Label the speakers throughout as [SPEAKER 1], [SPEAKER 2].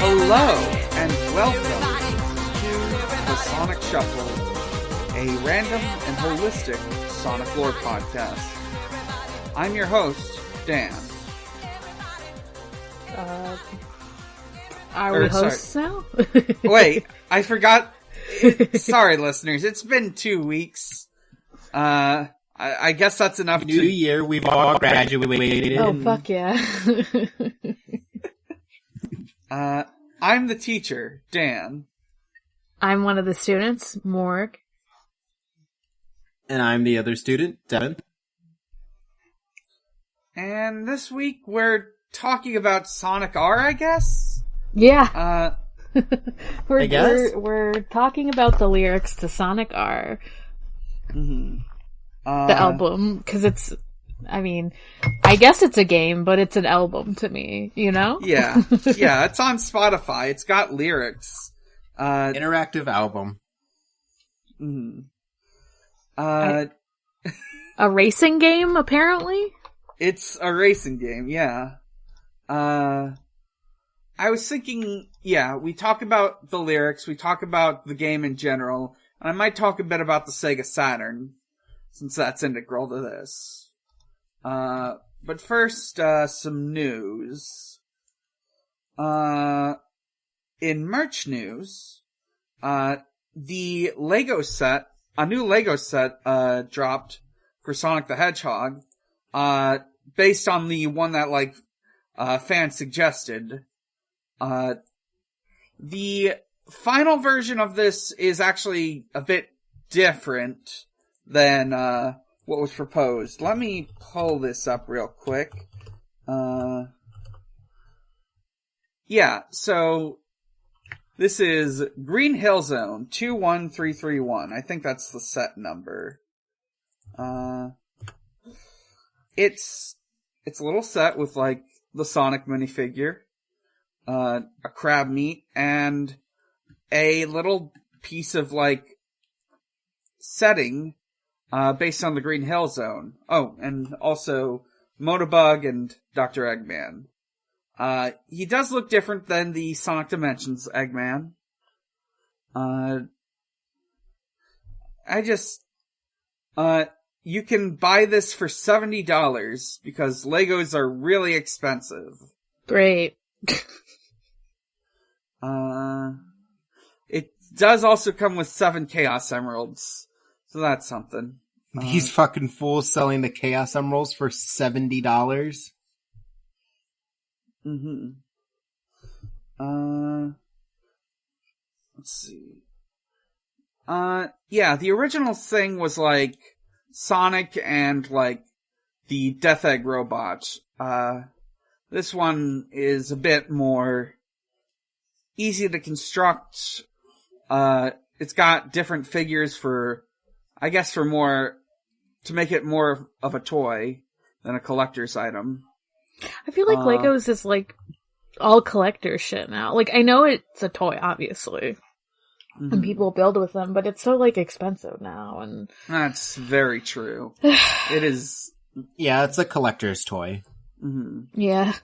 [SPEAKER 1] Hello, and welcome to the Sonic Shuffle, a random and holistic Sonic lore podcast. I'm your host, Dan.
[SPEAKER 2] Are we hosts now?
[SPEAKER 1] Wait, I forgot. Sorry, listeners. It's been 2 weeks. I guess that's enough.
[SPEAKER 3] New year, we've all graduated.
[SPEAKER 2] Oh, fuck yeah.
[SPEAKER 1] I'm the teacher, Dan.
[SPEAKER 2] I'm one of the students, Morg.
[SPEAKER 3] And I'm the other student, Devon.
[SPEAKER 1] And this week we're talking about Sonic R, I guess?
[SPEAKER 2] Yeah.
[SPEAKER 3] I guess?
[SPEAKER 2] We're talking about the lyrics to Sonic R.
[SPEAKER 1] Mm-hmm.
[SPEAKER 2] The album, because it's, I guess it's a game, but it's an album to me, you know?
[SPEAKER 1] Yeah. Yeah, it's on Spotify. It's got lyrics.
[SPEAKER 3] Interactive album.
[SPEAKER 1] Mm-hmm.
[SPEAKER 2] A racing game, apparently?
[SPEAKER 1] It's a racing game, yeah. I was thinking, we talk about the lyrics, we talk about the game in general, and I might talk a bit about the Sega Saturn, since that's integral to this. But first, some news. In merch news, the Lego set, a new Lego set, dropped for Sonic the Hedgehog, based on the one that, fans suggested. The final version of this is actually a bit different than, what was proposed. Let me pull this up real quick. So, this is Green Hill Zone 21331. I think that's the set number. It's a little set with, the Sonic minifigure, a crab meat, and a little piece of, setting, based on the Green Hill Zone. Oh, and also Motobug and Dr. Eggman. He does look different than the Sonic Dimensions Eggman. You can buy this for $70 because Legos are really expensive.
[SPEAKER 2] Great.
[SPEAKER 1] It does also come with 7 Chaos Emeralds, so that's something.
[SPEAKER 3] These fucking fools selling the Chaos Emeralds for $70.
[SPEAKER 1] Mm-hmm. Let's see. The original thing was Sonic and the Death Egg robot. This one is a bit more easy to construct. It's got different figures to make it more of a toy than a collector's item.
[SPEAKER 2] I feel like Legos is all collector shit now. I know it's a toy, obviously. Mm-hmm. And people build with them, but it's so expensive now, and
[SPEAKER 1] that's very true. It is.
[SPEAKER 3] Yeah, it's a collector's toy.
[SPEAKER 1] Mm-hmm.
[SPEAKER 2] Yeah.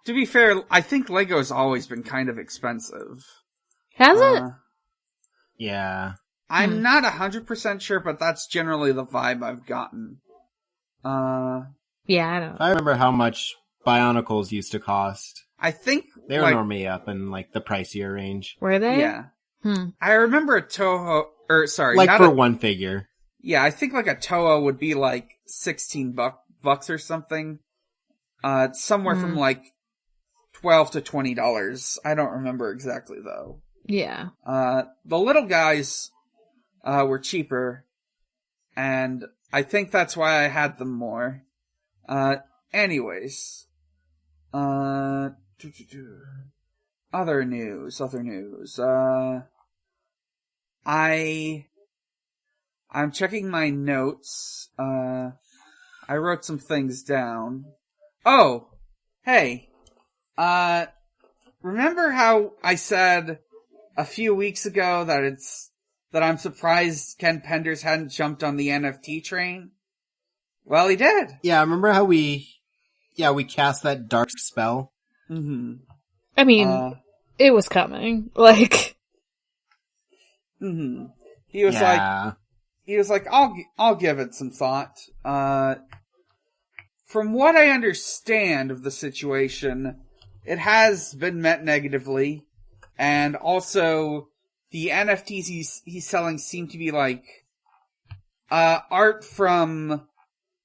[SPEAKER 1] To be fair, I think Lego's always been kind of expensive.
[SPEAKER 2] Has it?
[SPEAKER 3] Yeah.
[SPEAKER 1] I'm not 100% sure, but that's generally the vibe I've gotten.
[SPEAKER 2] Yeah, I don't know.
[SPEAKER 3] I remember how much Bionicles used to cost.
[SPEAKER 1] I think
[SPEAKER 3] they were normally up in the pricier range.
[SPEAKER 2] Were they?
[SPEAKER 1] Yeah. I remember a Toho,
[SPEAKER 3] for one figure.
[SPEAKER 1] Yeah, I think a Toho would be $16 bucks or something. Somewhere from $12 to $20. I don't remember exactly though.
[SPEAKER 2] Yeah.
[SPEAKER 1] The little guys were cheaper, and I think that's why I had them more. Anyways. Other news. I'm checking my notes. I wrote some things down. Oh! Hey! Remember how I said a few weeks ago that I'm surprised Ken Penders hadn't jumped on the NFT train? Well, he did.
[SPEAKER 3] Yeah, remember how we cast that dark spell?
[SPEAKER 1] Mm-hmm.
[SPEAKER 2] I mean, it was coming. Like,
[SPEAKER 1] mm-hmm. He was like, I'll give it some thought. From what I understand of the situation, it has been met negatively, and also the NFTs he's selling seem to be like art from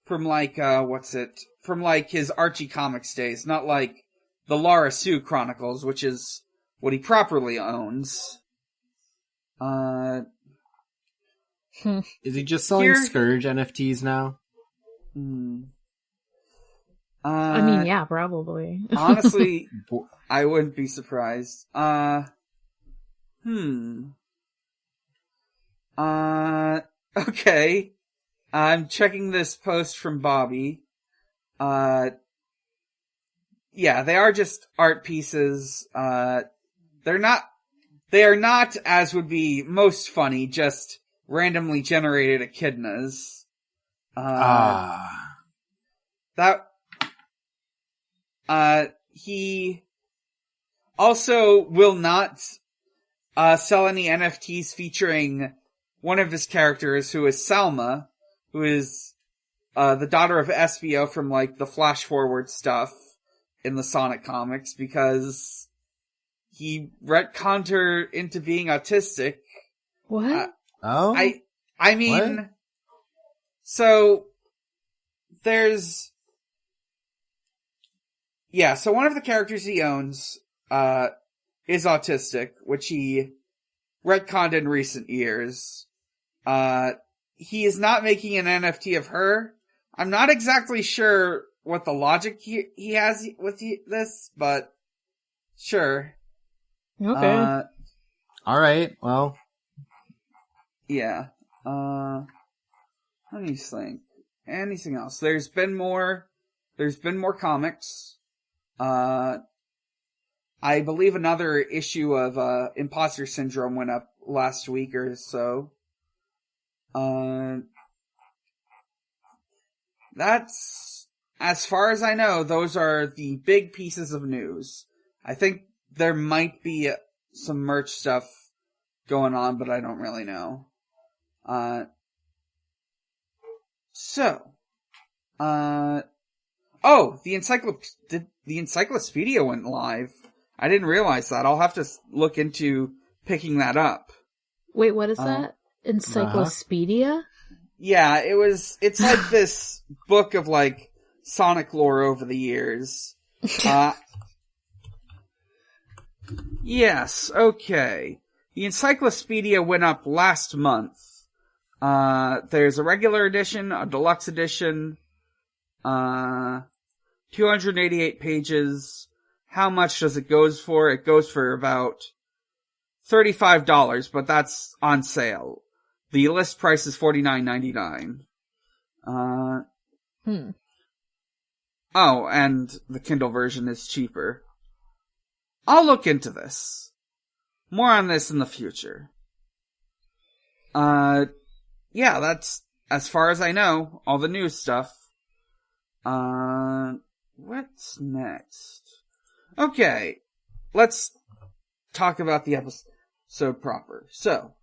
[SPEAKER 1] like from like his Archie Comics days, not like the Lara Sue Chronicles, which is what he properly owns.
[SPEAKER 3] Is he just selling Scourge NFTs now?
[SPEAKER 2] I mean, yeah, probably.
[SPEAKER 1] Honestly, I wouldn't be surprised. Okay. I'm checking this post from Bobby. Yeah, they are just art pieces. They are not, as would be most funny, just randomly generated echidnas. He also will not sell any NFTs featuring one of his characters, who is Salma, who is the daughter of SBO from like the Flash Forward stuff in the Sonic comics, because he retconned her into being autistic.
[SPEAKER 2] What?
[SPEAKER 1] I mean, what? So there's, yeah, so one of the characters he owns, is autistic, which he retconned in recent years. He is not making an NFT of her. I'm not exactly sure what the logic he has with this, but sure.
[SPEAKER 2] Okay.
[SPEAKER 3] Alright, well.
[SPEAKER 1] Yeah. Let me think. Anything else? There's been more comics. I believe another issue of Imposter Syndrome went up last week or so. That's, as far as I know, those are the big pieces of news. I think there might be some merch stuff going on, but I don't really know. The Encyclopedia went live. I didn't realize that. I'll have to look into picking that up.
[SPEAKER 2] Wait, what is that? Encyclopedia?
[SPEAKER 1] Yeah, it's like this book of like Sonic lore over the years. Yes, okay. The Encyclopedia went up last month. There's a regular edition, a deluxe edition, 288 pages. How much does it goes for? It goes for about $35, but that's on sale. The list price is $49.99. Oh, and the Kindle version is cheaper. I'll look into this. More on this in the future. Yeah, that's, as far as I know, all the news stuff. What's next? Okay, let's talk about the episode proper. So,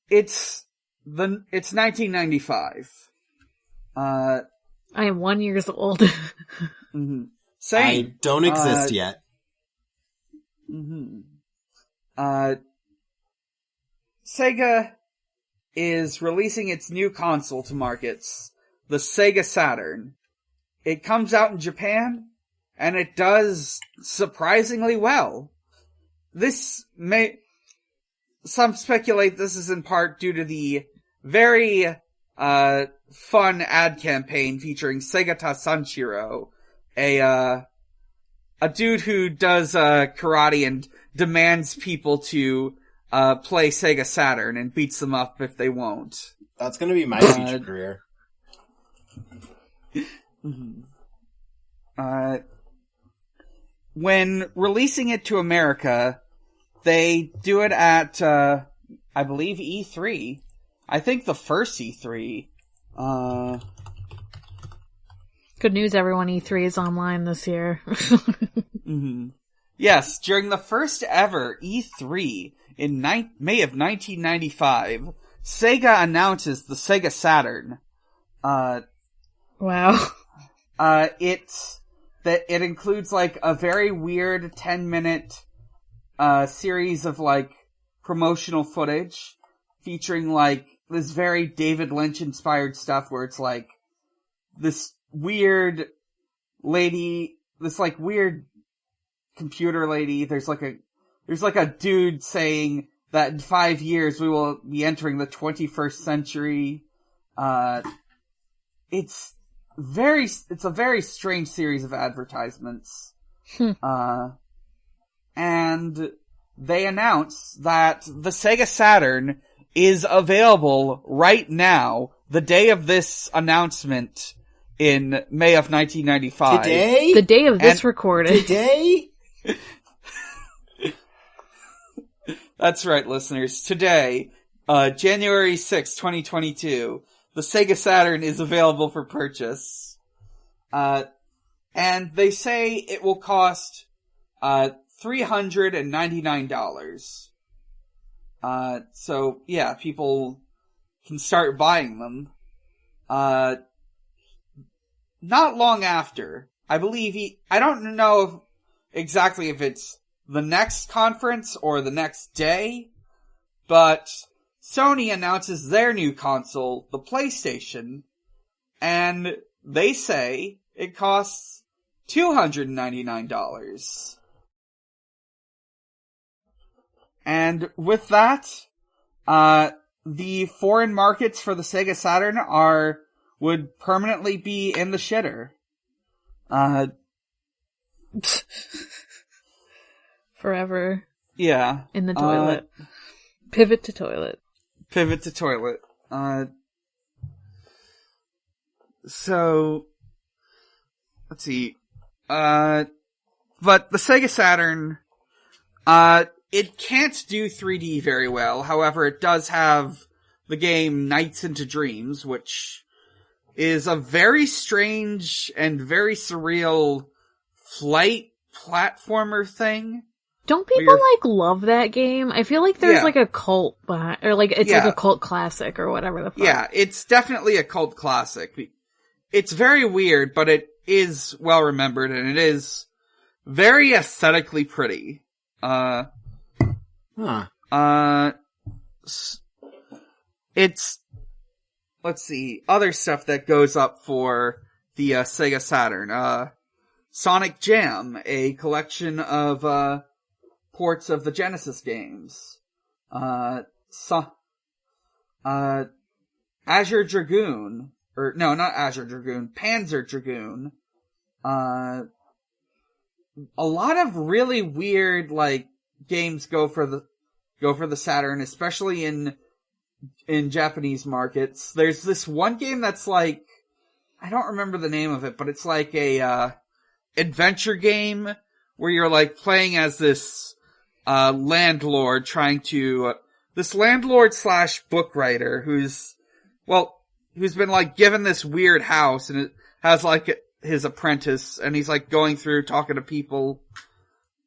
[SPEAKER 1] it's 1995.
[SPEAKER 2] I am 1 year old.
[SPEAKER 1] Mm-hmm. Same.
[SPEAKER 3] I don't exist yet.
[SPEAKER 1] Mm-hmm. Sega is releasing its new console to markets, the Sega Saturn. It comes out in Japan, and it does surprisingly well. Some speculate this is in part due to the very fun ad campaign featuring Segata Sanshiro, a dude who does karate and demands people to play Sega Saturn and beats them up if they won't.
[SPEAKER 3] That's gonna be my future career.
[SPEAKER 1] When releasing it to America, they do it at, I believe, E3. I think the first E3.
[SPEAKER 2] Good news, everyone. E3 is online this year.
[SPEAKER 1] Mm-hmm. Yes, during the first ever E3 in May of 1995, Sega announces the Sega Saturn.
[SPEAKER 2] Wow.
[SPEAKER 1] It includes like a very weird 10-minute series of like promotional footage featuring like this very David Lynch inspired stuff where it's like this weird lady, this like weird computer lady. There's like a dude saying that in 5 years we will be entering the 21st century. It's a very strange series of advertisements. And they announce that the Sega Saturn is available right now, the day of this announcement in May of 1995.
[SPEAKER 3] Today?
[SPEAKER 2] The day of this recording.
[SPEAKER 3] Today?
[SPEAKER 1] That's right, listeners. Today, January 6, 2022, the Sega Saturn is available for purchase. And they say it will cost, $399. So, yeah, people can start buying them. Not long after, I believe I don't know exactly if it's the next conference or the next day, but Sony announces their new console, the PlayStation, and they say it costs $299. And with that, the foreign markets for the Sega Saturn would permanently be in the shitter.
[SPEAKER 2] Forever.
[SPEAKER 1] Yeah.
[SPEAKER 2] In the toilet. Pivot to toilet.
[SPEAKER 1] Pivot to toilet. So, let's see. But the Sega Saturn, it can't do 3D very well. However, it does have the game Nights into Dreams, which is a very strange and very surreal flight platformer thing.
[SPEAKER 2] Don't people love that game? I feel like there's like a cult behind, or like it's like a cult classic or whatever the fuck.
[SPEAKER 1] Yeah, it's definitely a cult classic. It's very weird, but it is well remembered and it is very aesthetically pretty. It's, let's see, other stuff that goes up for the Sega Saturn. Sonic Jam, a collection of ports of the Genesis games. Azure Dragoon, or no, not Azure Dragoon, Panzer Dragoon. A lot of really weird like games go for the Saturn, especially in Japanese markets. There's this one game that's like, I don't remember the name of it, but it's like a adventure game where you're like playing as this landlord trying to this landlord / book writer who's been like given this weird house and it has like his apprentice and he's like going through talking to people.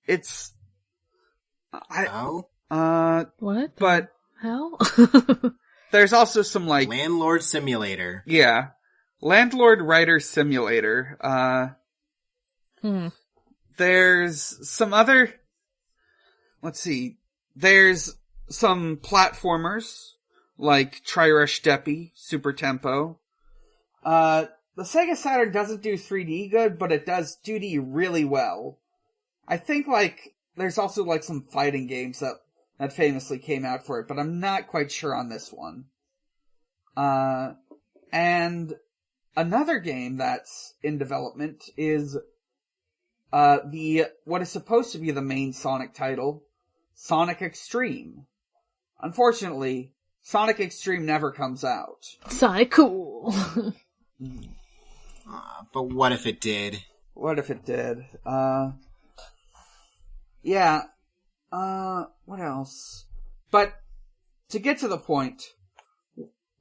[SPEAKER 1] It's
[SPEAKER 2] what?
[SPEAKER 1] But
[SPEAKER 2] how?
[SPEAKER 1] There's also some like
[SPEAKER 3] Landlord Simulator.
[SPEAKER 1] Yeah. Landlord Writer Simulator. There's some other, let's see, there's some platformers, like Tri-Rush Deppy, Super Tempo. The Sega Saturn doesn't do 3D good, but it does 2D really well. I think, like, there's also, like, some fighting games that famously came out for it, but I'm not quite sure on this one. And another game that's in development is what is supposed to be the main Sonic title, Sonic Extreme. Unfortunately, Sonic Extreme never comes out.
[SPEAKER 2] Sonic cool.
[SPEAKER 3] But what if it did?
[SPEAKER 1] What if it did? What else? But, to get to the point,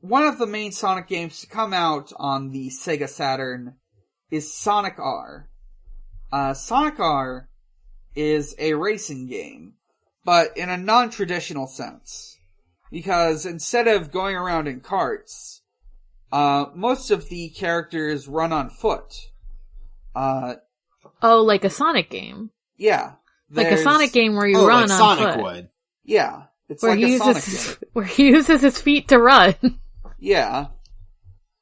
[SPEAKER 1] one of the main Sonic games to come out on the Sega Saturn is Sonic R. Sonic R is a racing game, but in a non-traditional sense. Because instead of going around in carts, most of the characters run on foot.
[SPEAKER 2] Like a Sonic game.
[SPEAKER 1] Yeah.
[SPEAKER 2] Like a Sonic game where you run
[SPEAKER 3] like
[SPEAKER 2] on
[SPEAKER 3] Sonic
[SPEAKER 2] foot.
[SPEAKER 3] would.
[SPEAKER 1] Yeah. It's like a Sonic game.
[SPEAKER 2] Where he uses his feet to run.
[SPEAKER 1] Yeah.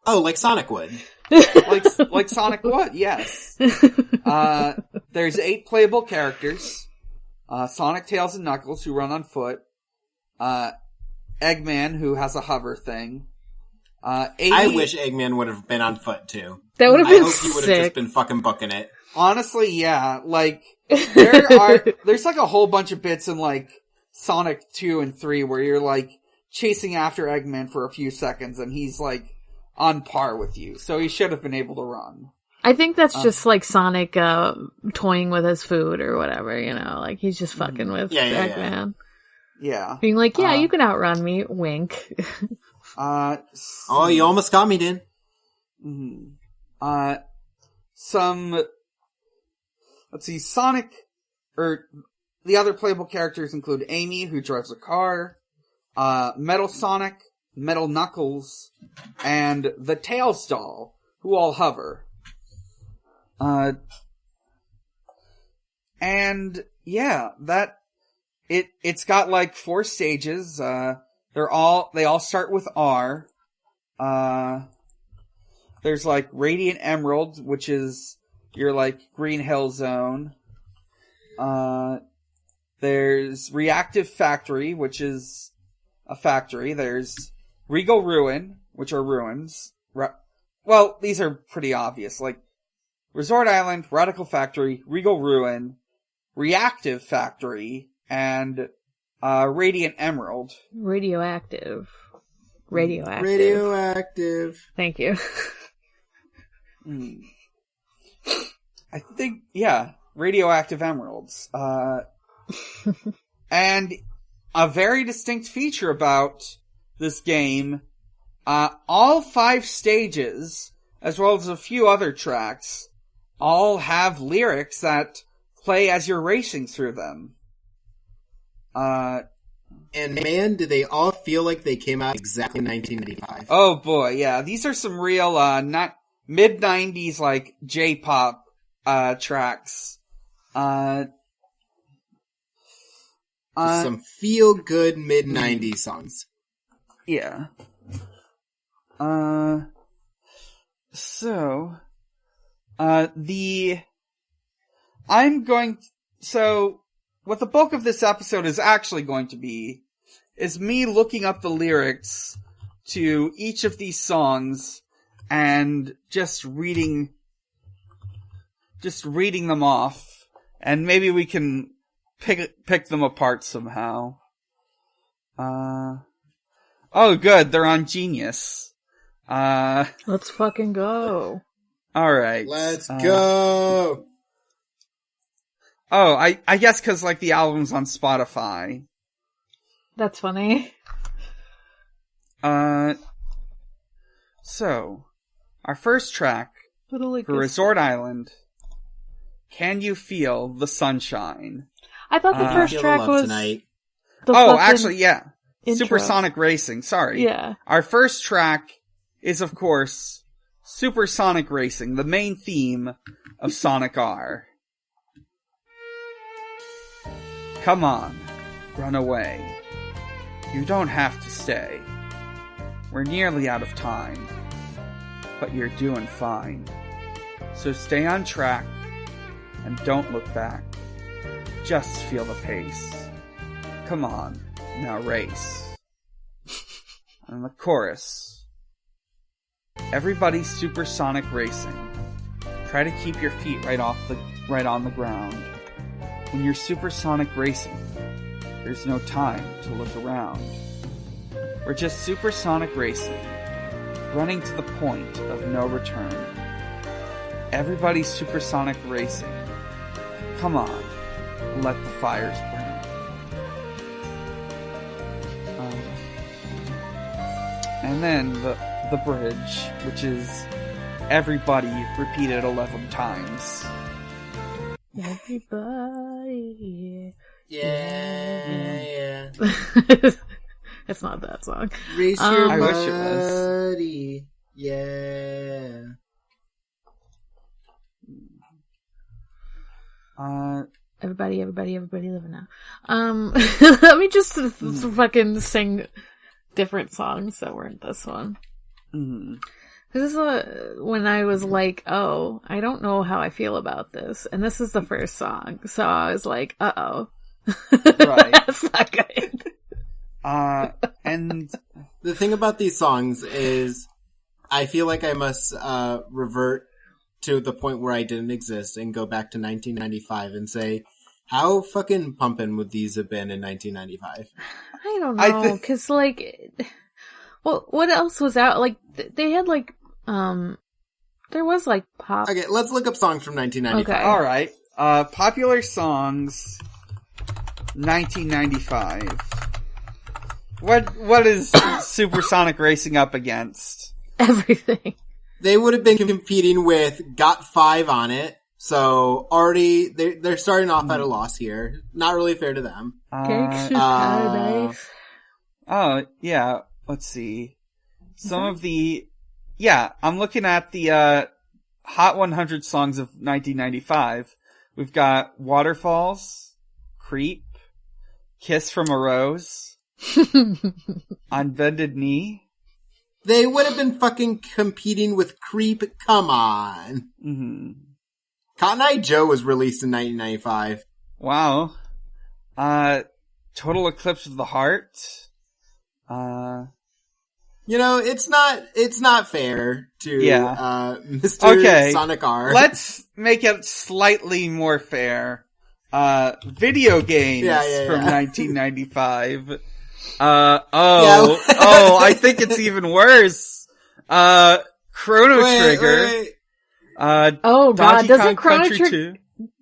[SPEAKER 3] Oh, like Sonic would.
[SPEAKER 1] like Sonic would, yes. There's 8 playable characters. Sonic, Tails, and Knuckles, who run on foot. Eggman, who has a hover thing.
[SPEAKER 3] I wish Eggman would have been on foot, too.
[SPEAKER 2] That would have been
[SPEAKER 3] I hope he would have just been fucking booking it.
[SPEAKER 1] Honestly, yeah. Like, there's like a whole bunch of bits in, like, Sonic 2 and 3 where you're, like, chasing after Eggman for a few seconds and he's, like, on par with you. So he should have been able to run.
[SPEAKER 2] I think that's just, like, Sonic, toying with his food or whatever, you know? Like, he's just fucking with Eggman.
[SPEAKER 1] Yeah.
[SPEAKER 2] Being like, yeah, you can outrun me. Wink.
[SPEAKER 3] Oh, you almost got me, Dan.
[SPEAKER 1] Let's see, Sonic, the other playable characters include Amy, who drives a car, Metal Sonic, Metal Knuckles, and the Tails doll, who all hover. And yeah, it's got like 4 stages. They all start with R. There's like Radiant Emerald, which is your like Green Hill Zone. There's Reactive Factory, which is a factory. There's Regal Ruin, which are ruins. Well, these are pretty obvious, like Resort Island, Radical Factory, Regal Ruin, Reactive Factory, and Radiant Emerald.
[SPEAKER 2] Radioactive. Thank you.
[SPEAKER 1] I think, yeah, Radioactive Emeralds. And a very distinct feature about this game, all 5 stages, as well as a few other tracks, all have lyrics that play as you're racing through them.
[SPEAKER 3] And man, do they all feel like they came out exactly in 1995.
[SPEAKER 1] Oh boy, yeah. These are some real, not mid-90s, like, J-pop, tracks.
[SPEAKER 3] Some feel-good mid-90s songs.
[SPEAKER 1] Yeah. So, what the bulk of this episode is actually going to be is me looking up the lyrics to each of these songs and just reading them off, and maybe we can pick them apart somehow. Oh good, they're on Genius.
[SPEAKER 2] Let's fucking go.
[SPEAKER 1] Alright.
[SPEAKER 3] Let's go!
[SPEAKER 1] Oh, I guess cause like the album's on Spotify.
[SPEAKER 2] That's funny.
[SPEAKER 1] So, our first track for Resort Island, Can You Feel the Sunshine?
[SPEAKER 2] I thought the first track was...
[SPEAKER 3] Tonight.
[SPEAKER 1] Actually, yeah.
[SPEAKER 2] Intro.
[SPEAKER 1] Supersonic Racing, sorry.
[SPEAKER 2] Yeah.
[SPEAKER 1] Our first track is, of course, Supersonic Racing, the main theme of Sonic R. Come on, run away. You don't have to stay. We're nearly out of time, but you're doing fine. So stay on track and don't look back. Just feel the pace. Come on, now race. And the chorus. Everybody's supersonic racing. Try to keep your feet right on the ground. When you're supersonic racing, there's no time to look around. We're just supersonic racing, running to the point of no return. Everybody's supersonic racing. Come on, let the fires burn. And then the bridge, which is everybody repeated 11 times.
[SPEAKER 2] Everybody.
[SPEAKER 3] Yeah.
[SPEAKER 2] It's not that song.
[SPEAKER 3] Raise your
[SPEAKER 1] I
[SPEAKER 3] body.
[SPEAKER 1] wish it was.
[SPEAKER 3] Yeah.
[SPEAKER 2] Everybody living now. Let me just fucking sing different songs that weren't this one. This is when I was like, oh, I don't know how I feel about this. And this is the first song. So I was like, uh-oh.
[SPEAKER 1] Right.
[SPEAKER 2] That's not good.
[SPEAKER 1] And
[SPEAKER 3] the thing about these songs is I feel like I must revert to the point where I didn't exist and go back to 1995 and say, how fucking pumping would these have been in 1995?
[SPEAKER 2] I don't know, because, well, what else was out? Like, they had, there was, pop.
[SPEAKER 3] Okay, let's look up songs from 1995.
[SPEAKER 2] Okay.
[SPEAKER 1] alright, popular songs, 1995. What is Supersonic racing up against?
[SPEAKER 2] Everything.
[SPEAKER 3] They would have been competing with Got 5 on it, so already they're starting off at a loss here. Not really fair to them.
[SPEAKER 2] Gangsta's Paradise.
[SPEAKER 1] Oh, yeah, let's see. I'm looking at the, Hot 100 songs of 1995. We've got Waterfalls, Creep, Kiss from a Rose, On Bended Knee.
[SPEAKER 3] They would have been fucking competing with Creep, come on.
[SPEAKER 1] Mm-hmm.
[SPEAKER 3] Cotton Eye Joe was released in 1995.
[SPEAKER 1] Wow. Total Eclipse of the Heart.
[SPEAKER 3] It's not fair to, Mr.
[SPEAKER 1] Okay.
[SPEAKER 3] Sonic R.
[SPEAKER 1] Let's make it slightly more fair. Video games from 1995. I think it's even worse. Chrono Trigger.
[SPEAKER 3] Wait.
[SPEAKER 2] Oh god,
[SPEAKER 1] Donkey
[SPEAKER 2] doesn't
[SPEAKER 1] Kong
[SPEAKER 2] Chrono
[SPEAKER 1] Country
[SPEAKER 2] Trigger...
[SPEAKER 1] 2.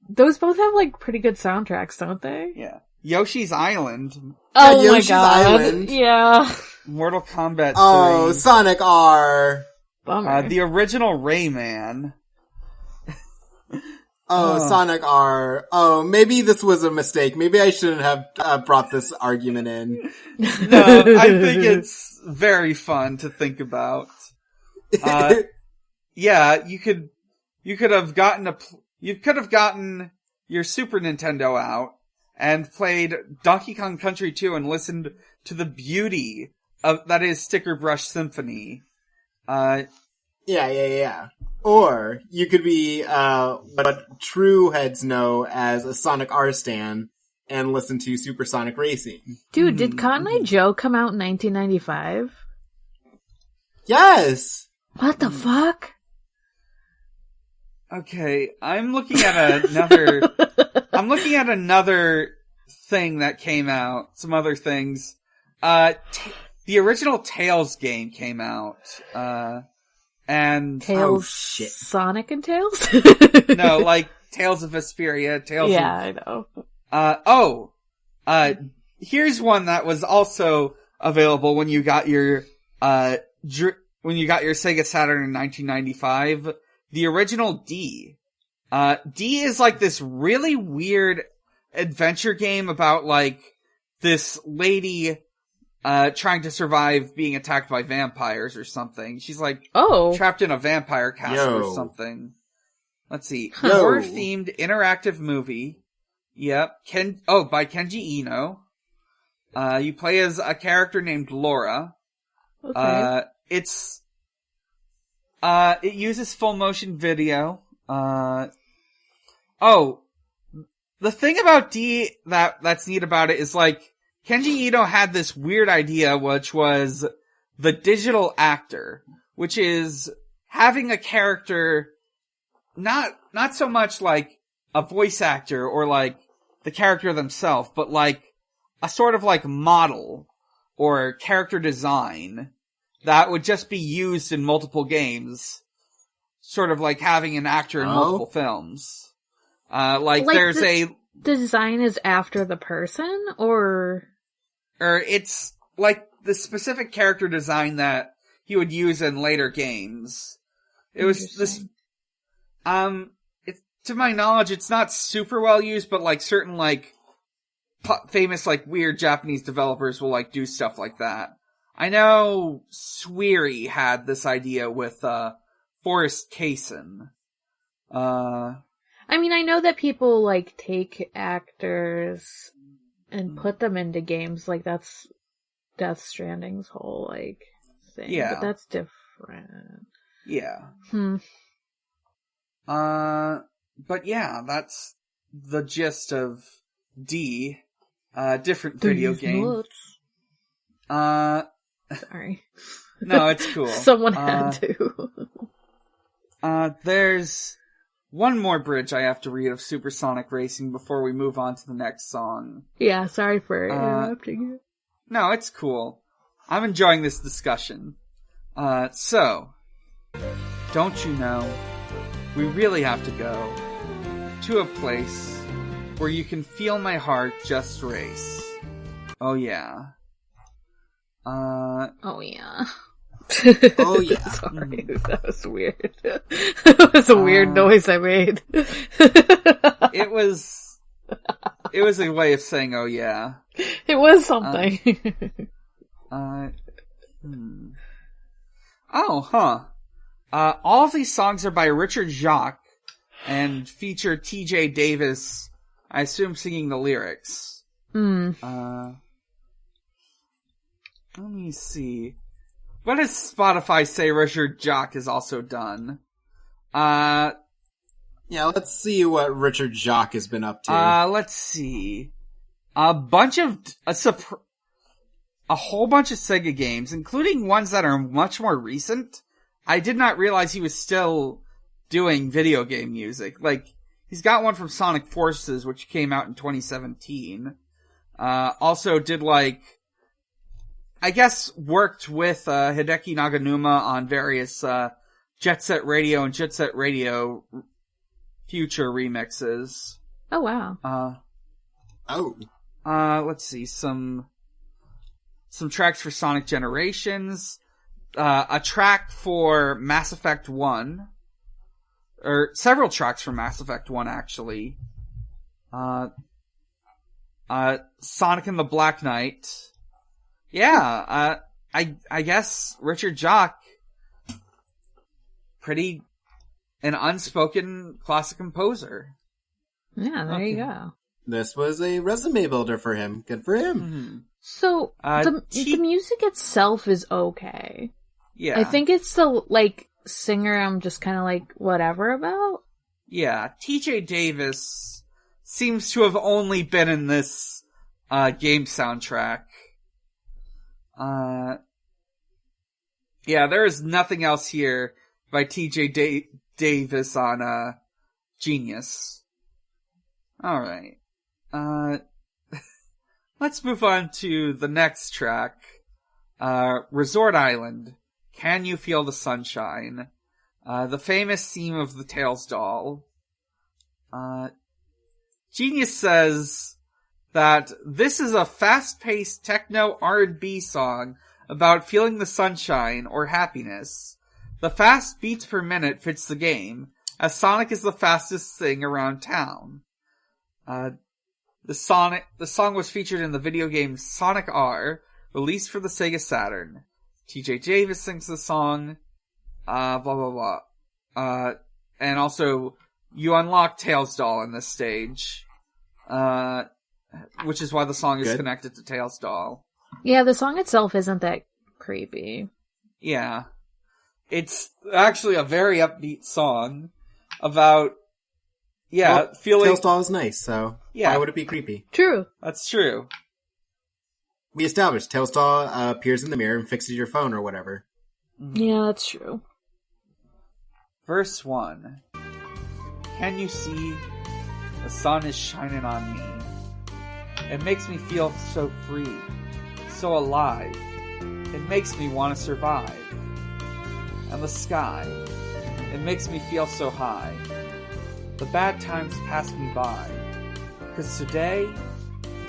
[SPEAKER 2] Those both have, pretty good soundtracks, don't they?
[SPEAKER 1] Yeah. Yoshi's Island.
[SPEAKER 2] Oh my
[SPEAKER 3] Yoshi's
[SPEAKER 2] god.
[SPEAKER 3] Island.
[SPEAKER 2] Yeah.
[SPEAKER 1] Mortal Kombat 3.
[SPEAKER 3] Oh, Sonic R.
[SPEAKER 2] Bummer.
[SPEAKER 1] The original Rayman.
[SPEAKER 3] Sonic R. Oh, maybe this was a mistake. Maybe I shouldn't have brought this argument in.
[SPEAKER 1] No, I think it's very fun to think about. You could have gotten your Super Nintendo out and played Donkey Kong Country 2 and listened to the beauty of that is Sticker Brush Symphony.
[SPEAKER 3] Yeah. Or you could be what true heads know as a Sonic R stan and listen to Supersonic Racing.
[SPEAKER 2] Dude, did Cotton Eye Joe come out in 1995?
[SPEAKER 3] Yes!
[SPEAKER 2] What the fuck?
[SPEAKER 1] Okay, I'm looking at another thing that came out. Some other things. The original Tails game came out. And
[SPEAKER 2] Tails,
[SPEAKER 3] shit.
[SPEAKER 2] Sonic and Tails?
[SPEAKER 1] No, Tales of Vesperia,
[SPEAKER 2] I know.
[SPEAKER 1] Here's one that was also available when you got your Sega Saturn in 1995. The original D. D is this really weird adventure game about this lady trying to survive being attacked by vampires or something. She's trapped in a vampire castle or something. Let's see. Horror-themed interactive movie. Yep. By Kenji Eno. You play as a character named Laura.
[SPEAKER 2] Okay.
[SPEAKER 1] It uses full motion video. The thing about D that's neat about it is Kenji Eno had this weird idea, which was the digital actor, which is having a character, not so much a voice actor or the character themselves, but a sort of model or character design that would just be used in multiple games. Sort of having an actor in multiple films. There's
[SPEAKER 2] the design is after the person, or
[SPEAKER 1] it's the specific character design that he would use in later games. It was this, to my knowledge, it's not super well used, but like certain like famous like weird Japanese developers will like do stuff like that. I know Sweary had this idea with Forrest Kaysen.
[SPEAKER 2] I mean, I know that people like take actors and put them into games. Like that's Death Stranding's whole like thing.
[SPEAKER 1] Yeah,
[SPEAKER 2] but that's different.
[SPEAKER 1] Yeah. But yeah, that's the gist of D. Different video game.
[SPEAKER 2] Sorry.
[SPEAKER 1] No, it's cool.
[SPEAKER 2] Someone had to.
[SPEAKER 1] There's one more bridge I have to read of Supersonic Racing before we move on to the next song.
[SPEAKER 2] Yeah, sorry for interrupting you.
[SPEAKER 1] No, it's cool. I'm enjoying this discussion. So, don't you know, we really have to go to a place where you can feel my heart just race. Oh yeah.
[SPEAKER 2] Oh yeah.
[SPEAKER 3] Oh yeah.
[SPEAKER 2] Sorry, that was weird. That was a weird noise I made.
[SPEAKER 1] It was a way of saying oh yeah.
[SPEAKER 2] It was something.
[SPEAKER 1] Oh, huh. All of these songs are by Richard Jacques and feature T.J. Davis, I assume, singing the lyrics. Let me see. What does Spotify say Richard Jacques has also done?
[SPEAKER 3] Yeah, let's see what Richard Jacques has been up to.
[SPEAKER 1] Let's see. A whole bunch of Sega games, including ones that are much more recent. I did not realize he was still doing video game music. Like, he's got one from Sonic Forces, which came out in 2017. Also did like, I guess worked with, Hideki Naganuma on various, Jet Set Radio and Jet Set Radio future remixes.
[SPEAKER 2] Oh wow.
[SPEAKER 1] Let's see, some tracks for Sonic Generations, a track for Mass Effect 1, or several tracks for Mass Effect 1 actually. Sonic and the Black Knight. Yeah, I guess Richard Jacques, pretty an unspoken classic composer.
[SPEAKER 2] Yeah, there you go.
[SPEAKER 3] This was a resume builder for him. Good for him.
[SPEAKER 1] Mm-hmm.
[SPEAKER 2] So, the music itself is okay.
[SPEAKER 1] Yeah.
[SPEAKER 2] I think it's the, like, singer I'm just kind of like, whatever about.
[SPEAKER 1] Yeah, T.J. Davis seems to have only been in this, game soundtrack. Yeah, there is nothing else here by T.J. Davis on, Genius. Alright. Let's move on to the next track. Resort Island. Can You Feel the Sunshine? The famous theme of the Tails doll. Genius says that this is a fast-paced techno R&B song about feeling the sunshine or happiness. The fast beats per minute fits the game, as Sonic is the fastest thing around town. The song was featured in the video game Sonic R, released for the Sega Saturn. T.J. Davis sings the song, blah blah blah. And also, you unlock Tails doll in this stage. Which is why the song is connected to Tails doll.
[SPEAKER 2] Yeah, the song itself isn't that creepy.
[SPEAKER 1] Yeah. It's actually a very upbeat song about, feeling...
[SPEAKER 3] Tails doll is nice, so why would it be creepy?
[SPEAKER 2] True.
[SPEAKER 1] That's true.
[SPEAKER 3] We established Tails doll appears in the mirror and fixes your phone or whatever.
[SPEAKER 2] Yeah, that's true.
[SPEAKER 1] Verse 1. Can you see the sun is shining on me? It makes me feel so free, so alive. It makes me want to survive. And the sky, it makes me feel so high. The bad times pass me by, 'cause today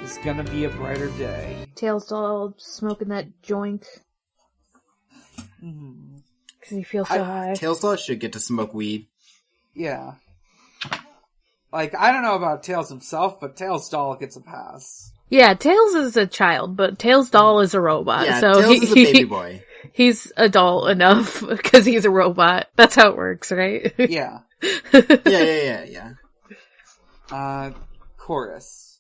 [SPEAKER 1] is gonna be a brighter day.
[SPEAKER 2] Tails doll smoking that joint. Because you feel so high.
[SPEAKER 3] Tails Doll should get to smoke weed.
[SPEAKER 1] Yeah. Like, I don't know about Tails himself, but Tails Doll gets a pass.
[SPEAKER 2] Yeah, Tails is a child, but Tails Doll is a robot.
[SPEAKER 3] Yeah,
[SPEAKER 2] so
[SPEAKER 3] Tails is a baby boy.
[SPEAKER 2] He's adult enough because he's a robot. That's how it works, right?
[SPEAKER 1] Yeah.
[SPEAKER 3] Yeah.
[SPEAKER 1] Chorus.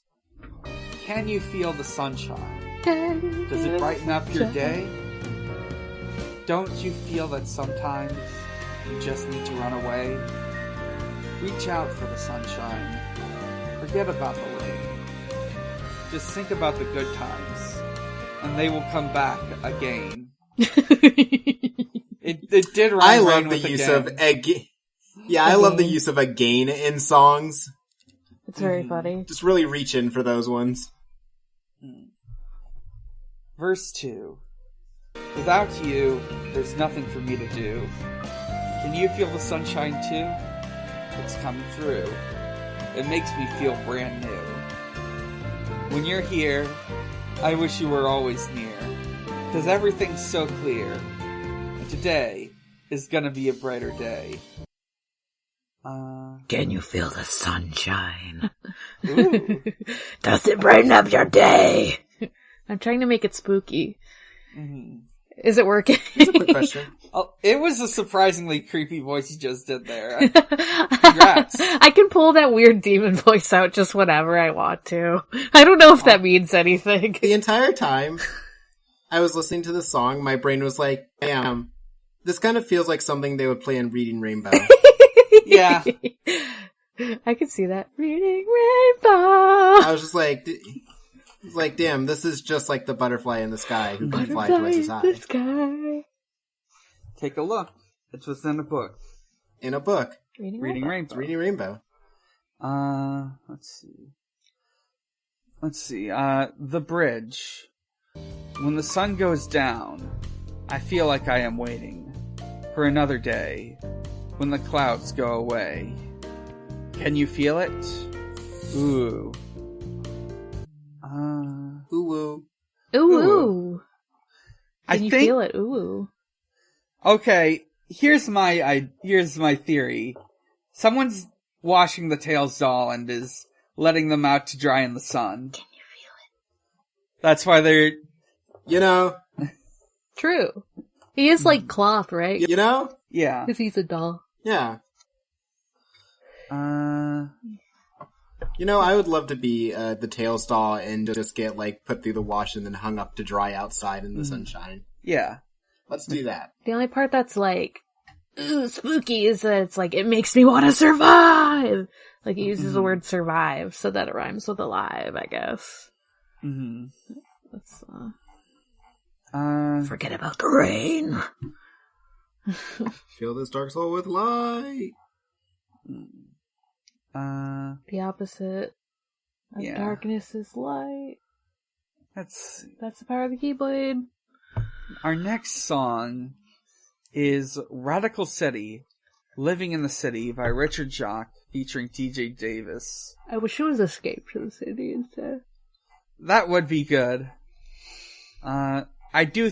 [SPEAKER 1] Can you feel the sunshine? Does it brighten up your day? Don't you feel that sometimes you just need to run away? Reach out for the sunshine. Forget about the rain. Just think about the good times, and they will come back again. It did rhyme.
[SPEAKER 3] I love the use of again. Yeah, I love the use of again in songs.
[SPEAKER 2] It's very funny.
[SPEAKER 3] Just really reach in for those ones.
[SPEAKER 1] Verse 2. Without you, there's nothing for me to do. Can you feel the sunshine too? It's coming through. It makes me feel brand new. When you're here, I wish you were always near. 'Cause everything's so clear. And today is gonna be a brighter day.
[SPEAKER 2] Can you feel the sunshine?
[SPEAKER 1] Ooh.
[SPEAKER 2] Does it brighten up your day? I'm trying to make it spooky.
[SPEAKER 1] Mm-hmm.
[SPEAKER 2] Is it working?
[SPEAKER 3] That's a quick question.
[SPEAKER 1] Oh, it was a surprisingly creepy voice you just did there. Congrats.
[SPEAKER 2] I can pull that weird demon voice out just whenever I want to. I don't know if that means anything.
[SPEAKER 3] The entire time I was listening to the song, my brain was like, damn, this kind of feels like something they would play in Reading Rainbow.
[SPEAKER 1] Yeah.
[SPEAKER 2] I can see that. Reading Rainbow.
[SPEAKER 3] I was just like, damn, this is just like the butterfly in the sky who can fly twice as high.
[SPEAKER 2] The sky.
[SPEAKER 1] Take a look. It's within a book.
[SPEAKER 3] In a book.
[SPEAKER 2] Reading
[SPEAKER 1] Rainbow.
[SPEAKER 3] It's Reading Rainbow.
[SPEAKER 1] Let's see. The bridge. When the sun goes down, I feel like I am waiting for another day when the clouds go away. Can you feel it? Ooh.
[SPEAKER 3] Ooh.
[SPEAKER 2] Ooh.
[SPEAKER 1] I
[SPEAKER 2] Can you
[SPEAKER 1] think,
[SPEAKER 2] feel it? Ooh.
[SPEAKER 1] Okay, here's my theory. Someone's washing the Tails doll and is letting them out to dry in the sun.
[SPEAKER 2] Can you feel it?
[SPEAKER 1] That's why they're...
[SPEAKER 3] You know?
[SPEAKER 2] True. He is like cloth, right?
[SPEAKER 3] You know?
[SPEAKER 1] Yeah.
[SPEAKER 2] Because he's a doll.
[SPEAKER 3] Yeah. You know, I would love to be the Tails doll and just get, like, put through the wash and then hung up to dry outside in the sunshine.
[SPEAKER 1] Yeah.
[SPEAKER 3] Let's do that.
[SPEAKER 2] The only part that's like, ooh, spooky is that it's like, it makes me want to survive! Like, it uses the word survive so that it rhymes with alive, I guess.
[SPEAKER 1] Mm-hmm.
[SPEAKER 2] That's,
[SPEAKER 1] Forget
[SPEAKER 2] about the rain.
[SPEAKER 3] Fill this dark soul with light.
[SPEAKER 2] The opposite of darkness is light. That's the power of the Keyblade.
[SPEAKER 1] Our next song is Radical City, Living in the City by Richard Jacques, featuring TJ Davis.
[SPEAKER 2] I wish it was Escape to the City instead.
[SPEAKER 1] That would be good. I do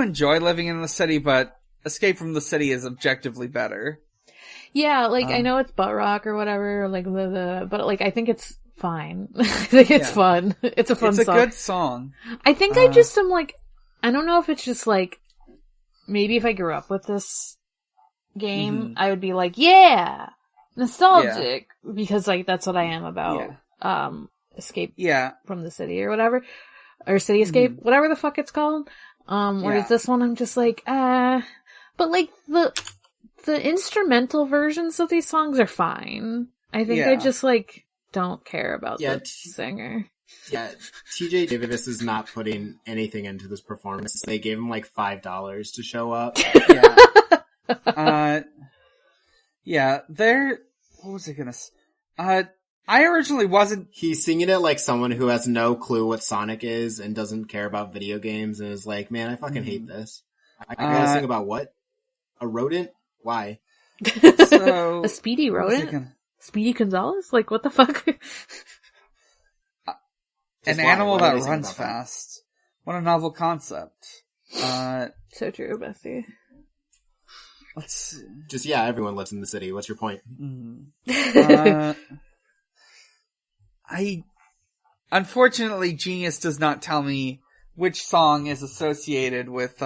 [SPEAKER 1] enjoy Living in the City, but Escape from the City is objectively better.
[SPEAKER 2] Yeah, like, I know it's butt rock or whatever, like, but, like, I think it's fine. I think it's fun. It's a fun song.
[SPEAKER 1] It's a good song.
[SPEAKER 2] I think I just am, like, I don't know if it's just, like, maybe if I grew up with this game, I would be like, yeah! Nostalgic! Yeah. Because, like, that's what I am about, Escape from the City or whatever. Or City Escape, whatever the fuck it's called. Whereas this one, I'm just like, but, like, the instrumental versions of these songs are fine. I think I just, like, don't care about the singer.
[SPEAKER 3] Yeah, TJ Davis is not putting anything into this performance. They gave him, like, $5 to show up.
[SPEAKER 1] What was I gonna say? I originally wasn't...
[SPEAKER 3] He's singing it like someone who has no clue what Sonic is and doesn't care about video games and is like, man, I fucking hate this. I gotta sing about what? A rodent? Why?
[SPEAKER 1] So,
[SPEAKER 2] a speedy rodent? Speedy Gonzalez? Like, what the fuck?
[SPEAKER 1] An animal that runs fast. What a novel concept.
[SPEAKER 2] So true, Bessie.
[SPEAKER 1] Let's see.
[SPEAKER 3] Just, yeah, everyone lives in the city. What's your point?
[SPEAKER 1] Unfortunately, Genius does not tell me which song is associated with,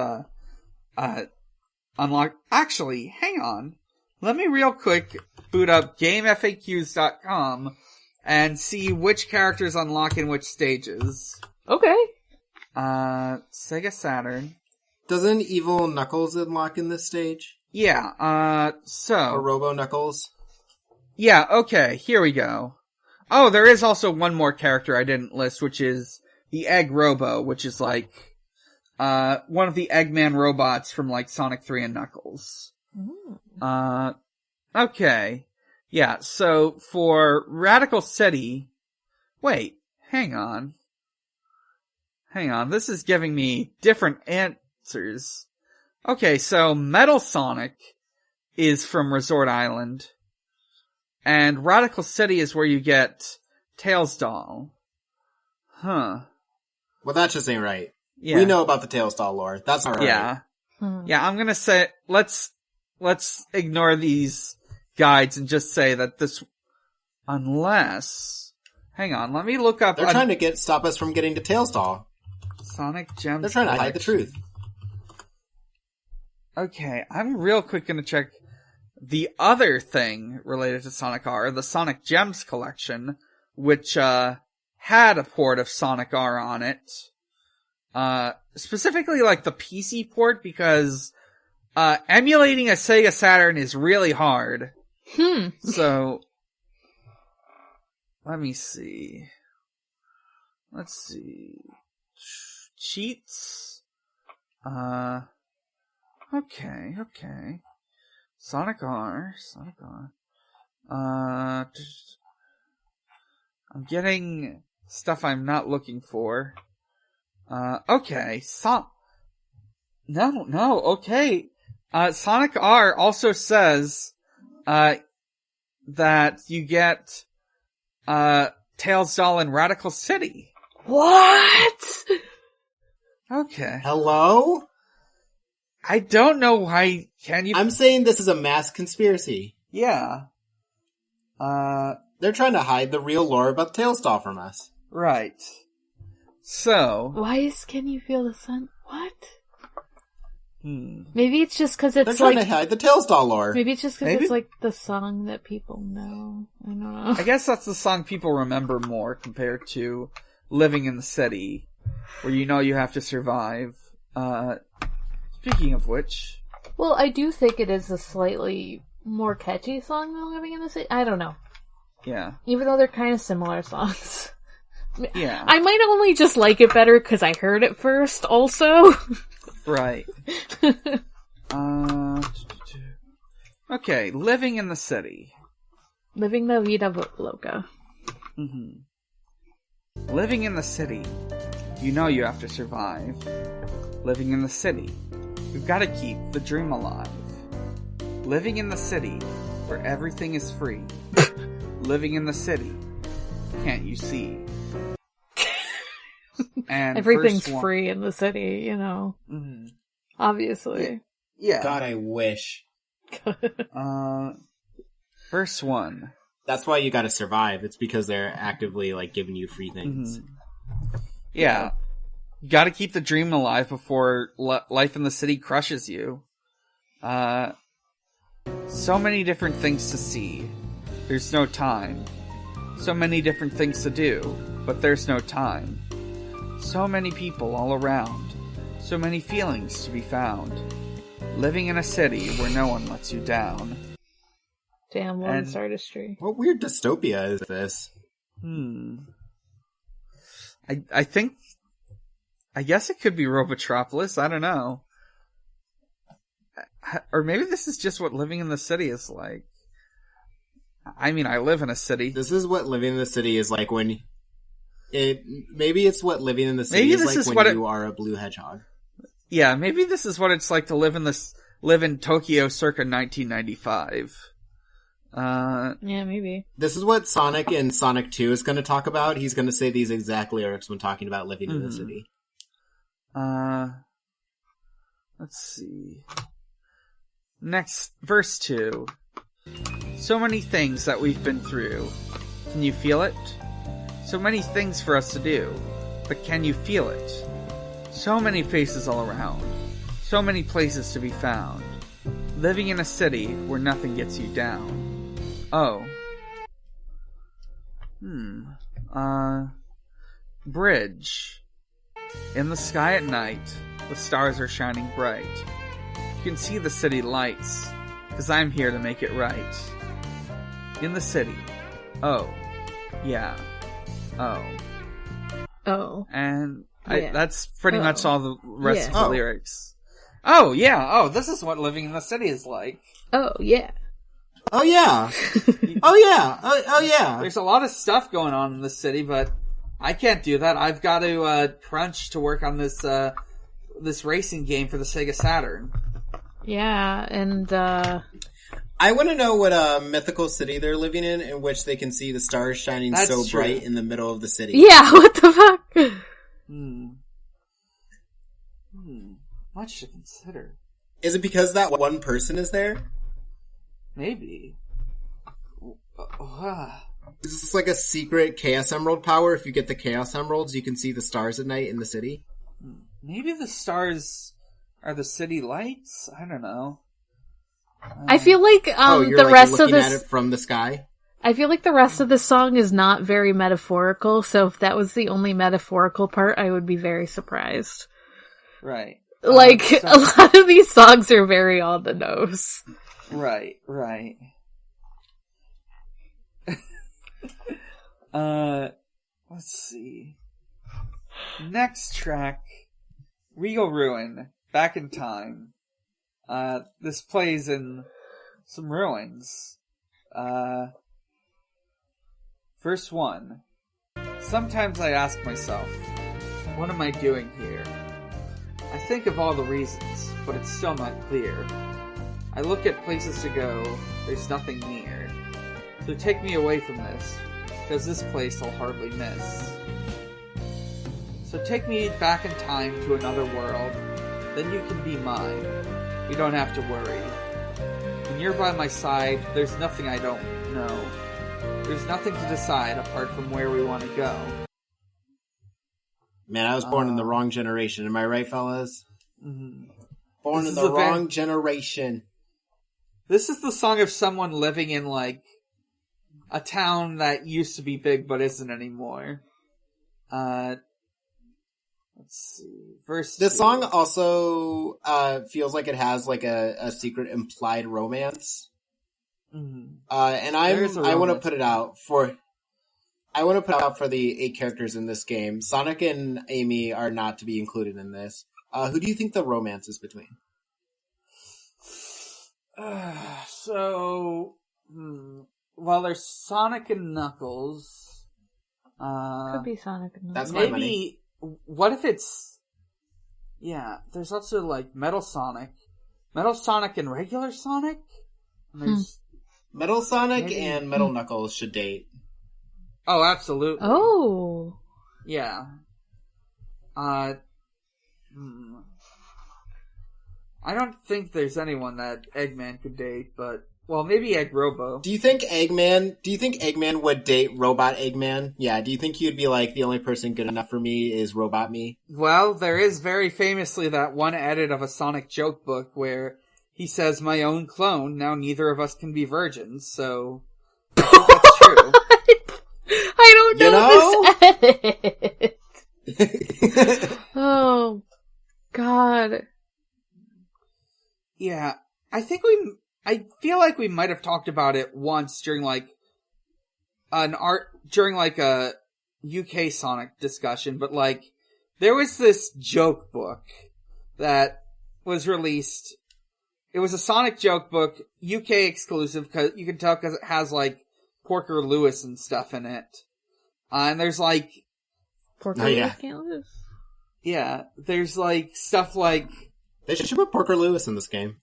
[SPEAKER 1] unlock. Actually, hang on. Let me real quick boot up GameFAQs.com and see which characters unlock in which stages.
[SPEAKER 2] Okay.
[SPEAKER 1] Sega Saturn.
[SPEAKER 3] Doesn't Evil Knuckles unlock in this stage?
[SPEAKER 1] Yeah,
[SPEAKER 3] Or Robo Knuckles?
[SPEAKER 1] Yeah, okay, here we go. Oh, there is also one more character I didn't list, which is the Egg Robo, which is like, one of the Eggman robots from like Sonic 3 and Knuckles. Okay. Yeah, so for Radical City, wait, hang on, this is giving me different answers. Okay, so Metal Sonic is from Resort Island, and Radical City is where you get Tails Doll. Huh.
[SPEAKER 3] Well, that just ain't right.
[SPEAKER 1] Yeah.
[SPEAKER 3] We know about the Tails Doll lore. That's not right.
[SPEAKER 1] Yeah. Yeah, I'm gonna say, let's ignore these guides and just say that this, unless, hang on, let me look up.
[SPEAKER 3] They're trying to stop us from getting to Tails Doll.
[SPEAKER 1] Sonic Gems.
[SPEAKER 3] They're trying to hide the truth.
[SPEAKER 1] Okay, I'm real quick gonna check the other thing related to Sonic R, the Sonic Gems collection, which, had a port of Sonic R on it. Specifically like the PC port, because, emulating a Sega Saturn is really hard. So, let me see. Let's see. Cheats? Okay. Sonic R. I'm getting stuff I'm not looking for. Okay. No, okay. Sonic R also says, that you get, Tails Doll in Radical City.
[SPEAKER 2] What?
[SPEAKER 1] Okay.
[SPEAKER 3] Hello?
[SPEAKER 1] I don't know why,
[SPEAKER 3] I'm saying this is a mass conspiracy.
[SPEAKER 1] Yeah.
[SPEAKER 3] They're trying to hide the real lore about Tails Doll from us.
[SPEAKER 1] Right. So.
[SPEAKER 2] Why can you feel the sun? What? Maybe it's just because it's
[SPEAKER 3] They're trying to hide the Tails Doll lore.
[SPEAKER 2] Maybe it's just because it's like the song that people know. I don't know.
[SPEAKER 1] I guess that's the song people remember more compared to Living in the City, where you have to survive. Speaking of which.
[SPEAKER 2] Well, I do think it is a slightly more catchy song than Living in the City. I don't know.
[SPEAKER 1] Yeah.
[SPEAKER 2] Even though they're kind of similar songs.
[SPEAKER 1] Yeah.
[SPEAKER 2] I might only just like it better because I heard it first, also.
[SPEAKER 1] Right. Okay, Living in the City.
[SPEAKER 2] Living la vida loca.
[SPEAKER 1] Living in the city. You have to survive. Living in the city. You've got to keep the dream alive. Living in the city, where everything is free. Living in the city. Can't you see? And
[SPEAKER 2] everything's free in the city, Obviously.
[SPEAKER 1] Yeah.
[SPEAKER 3] God, I wish.
[SPEAKER 1] Verse 1.
[SPEAKER 3] That's why you gotta survive. It's because they're actively, giving you free things.
[SPEAKER 1] Yeah. You gotta keep the dream alive before life in the city crushes you. So many different things to see. There's no time. So many different things to do, but there's no time. So many people all around. So many feelings to be found. Living in a city where no one lets you down.
[SPEAKER 2] Damn, Lawrence Artistry.
[SPEAKER 3] What weird dystopia is this?
[SPEAKER 1] I guess it could be Robotropolis, I don't know. Or maybe this is just what living in the city is like. I mean, I live in a city.
[SPEAKER 3] This is what living in the city is like when... Maybe it's what living in the city is like when you are a blue hedgehog.
[SPEAKER 1] Yeah, maybe this is what it's like to live in Tokyo circa 1995.
[SPEAKER 2] Yeah, maybe.
[SPEAKER 3] This is what Sonic in Sonic 2 is going to talk about. He's going to say these exact lyrics when talking about living in the city.
[SPEAKER 1] Let's see. Next, verse 2. So many things that we've been through. Can you feel it? So many things for us to do. But can you feel it? So many faces all around. So many places to be found. Living in a city where nothing gets you down. Oh. Bridge. In the sky at night, the stars are shining bright. You can see the city lights, 'cause I'm here to make it right. In the city. Oh. Yeah. Oh.
[SPEAKER 2] Oh.
[SPEAKER 1] And
[SPEAKER 2] Yeah.
[SPEAKER 1] that's pretty much all the rest of
[SPEAKER 2] Yeah.
[SPEAKER 1] the lyrics. Oh, yeah. Oh, this is what living in the city is like.
[SPEAKER 2] Oh, yeah.
[SPEAKER 3] Oh yeah. Oh yeah. Oh yeah.
[SPEAKER 1] There's a lot of stuff going on in the city, but I can't do that. I've got to crunch to work on this this racing game for the Sega Saturn.
[SPEAKER 2] Yeah, and
[SPEAKER 3] I want to know what mythical city they're living in which they can see the stars shining
[SPEAKER 1] That's
[SPEAKER 3] so
[SPEAKER 1] true.
[SPEAKER 3] bright in the middle of the city.
[SPEAKER 2] yeah, what the fuck?
[SPEAKER 1] Much to consider.
[SPEAKER 3] Is it because that one person is there?
[SPEAKER 1] Maybe.
[SPEAKER 3] Is this like a secret Chaos Emerald power? If you get the Chaos Emeralds, you can see the stars at night in the city?
[SPEAKER 1] Maybe the stars are the city lights? I don't know.
[SPEAKER 2] I feel like
[SPEAKER 3] you're
[SPEAKER 2] the
[SPEAKER 3] like
[SPEAKER 2] rest of
[SPEAKER 3] looking
[SPEAKER 2] this
[SPEAKER 3] at it from the sky?
[SPEAKER 2] I feel like the rest of this song is not very metaphorical, so if that was the only metaphorical part, I would be very surprised.
[SPEAKER 1] Right.
[SPEAKER 2] Like, a lot of these songs are very on the nose.
[SPEAKER 1] Right. Let's see. Next track, Regal Ruin, Back in Time. This plays in some ruins. Verse 1. Sometimes I ask myself, what am I doing here? I think of all the reasons, but it's still not clear. I look at places to go, there's nothing near. So take me away from this, because this place I'll hardly miss. So take me back in time to another world, then you can be mine. We don't have to worry. When you're by my side, there's nothing I don't know. There's nothing to decide apart from where we want to go.
[SPEAKER 3] Man, I was born in the wrong generation. Am I right, fellas?
[SPEAKER 1] Mm-hmm.
[SPEAKER 3] Born in the wrong generation.
[SPEAKER 1] This is the song of someone living in, like, a town that used to be big but isn't anymore. Let's see. Verse
[SPEAKER 3] This
[SPEAKER 1] 2.
[SPEAKER 3] song also feels like it has like a secret implied romance.
[SPEAKER 1] Mm-hmm.
[SPEAKER 3] And I want to put it out for the 8 characters in this game. Sonic and Amy are not to be included in this. Who do you think the romance is between?
[SPEAKER 1] Well, there's Sonic and Knuckles.
[SPEAKER 2] Could be Sonic and
[SPEAKER 3] That's
[SPEAKER 2] Knuckles.
[SPEAKER 3] my money.
[SPEAKER 1] What if it's... Yeah, there's also, like, Metal Sonic and regular Sonic? And there's...
[SPEAKER 3] Metal Sonic
[SPEAKER 1] Maybe.
[SPEAKER 3] and Metal Knuckles should date.
[SPEAKER 1] Oh, absolutely.
[SPEAKER 2] Oh.
[SPEAKER 1] Yeah. I don't think there's anyone that Eggman could date, but... Well, maybe Egg Robo.
[SPEAKER 3] Do you think Eggman would date Robot Eggman? Yeah, do you think he'd be like, the only person good enough for me is Robot Me?
[SPEAKER 1] Well, there is very famously that one edit of a Sonic joke book where he says, my own clone, now neither of us can be virgins, so... I think that's true.
[SPEAKER 2] I don't know this edit. Oh, God.
[SPEAKER 1] Yeah, I feel like we might have talked about it once during a UK Sonic discussion, but like, there was this joke book that was released. It was a Sonic joke book, UK exclusive, cause you can tell because it has like Porker Lewis and stuff in it. And there's like...
[SPEAKER 2] Porker
[SPEAKER 3] yeah.
[SPEAKER 2] Lewis can't lose.
[SPEAKER 1] Yeah, there's like stuff like...
[SPEAKER 3] They should put Porker Lewis in this game.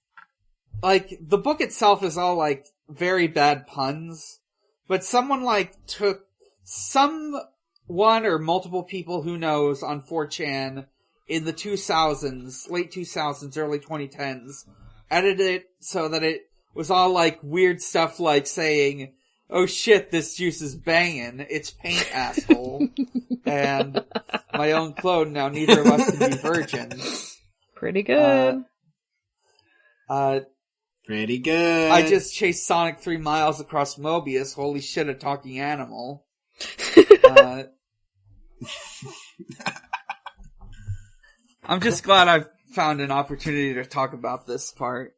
[SPEAKER 1] Like, the book itself is all, like, very bad puns, but someone, like, took one or multiple people, who knows, on 4chan, in the 2000s, late 2000s, early 2010s, edited it so that it was all like weird stuff like saying, "Oh shit, this juice is banging. It's paint, asshole." And my own clone, now neither of us can be virgins.
[SPEAKER 2] Pretty good.
[SPEAKER 3] Pretty good.
[SPEAKER 1] I just chased Sonic 3 miles across Mobius. Holy shit, a talking animal. I'm just glad I've found an opportunity to talk about this part.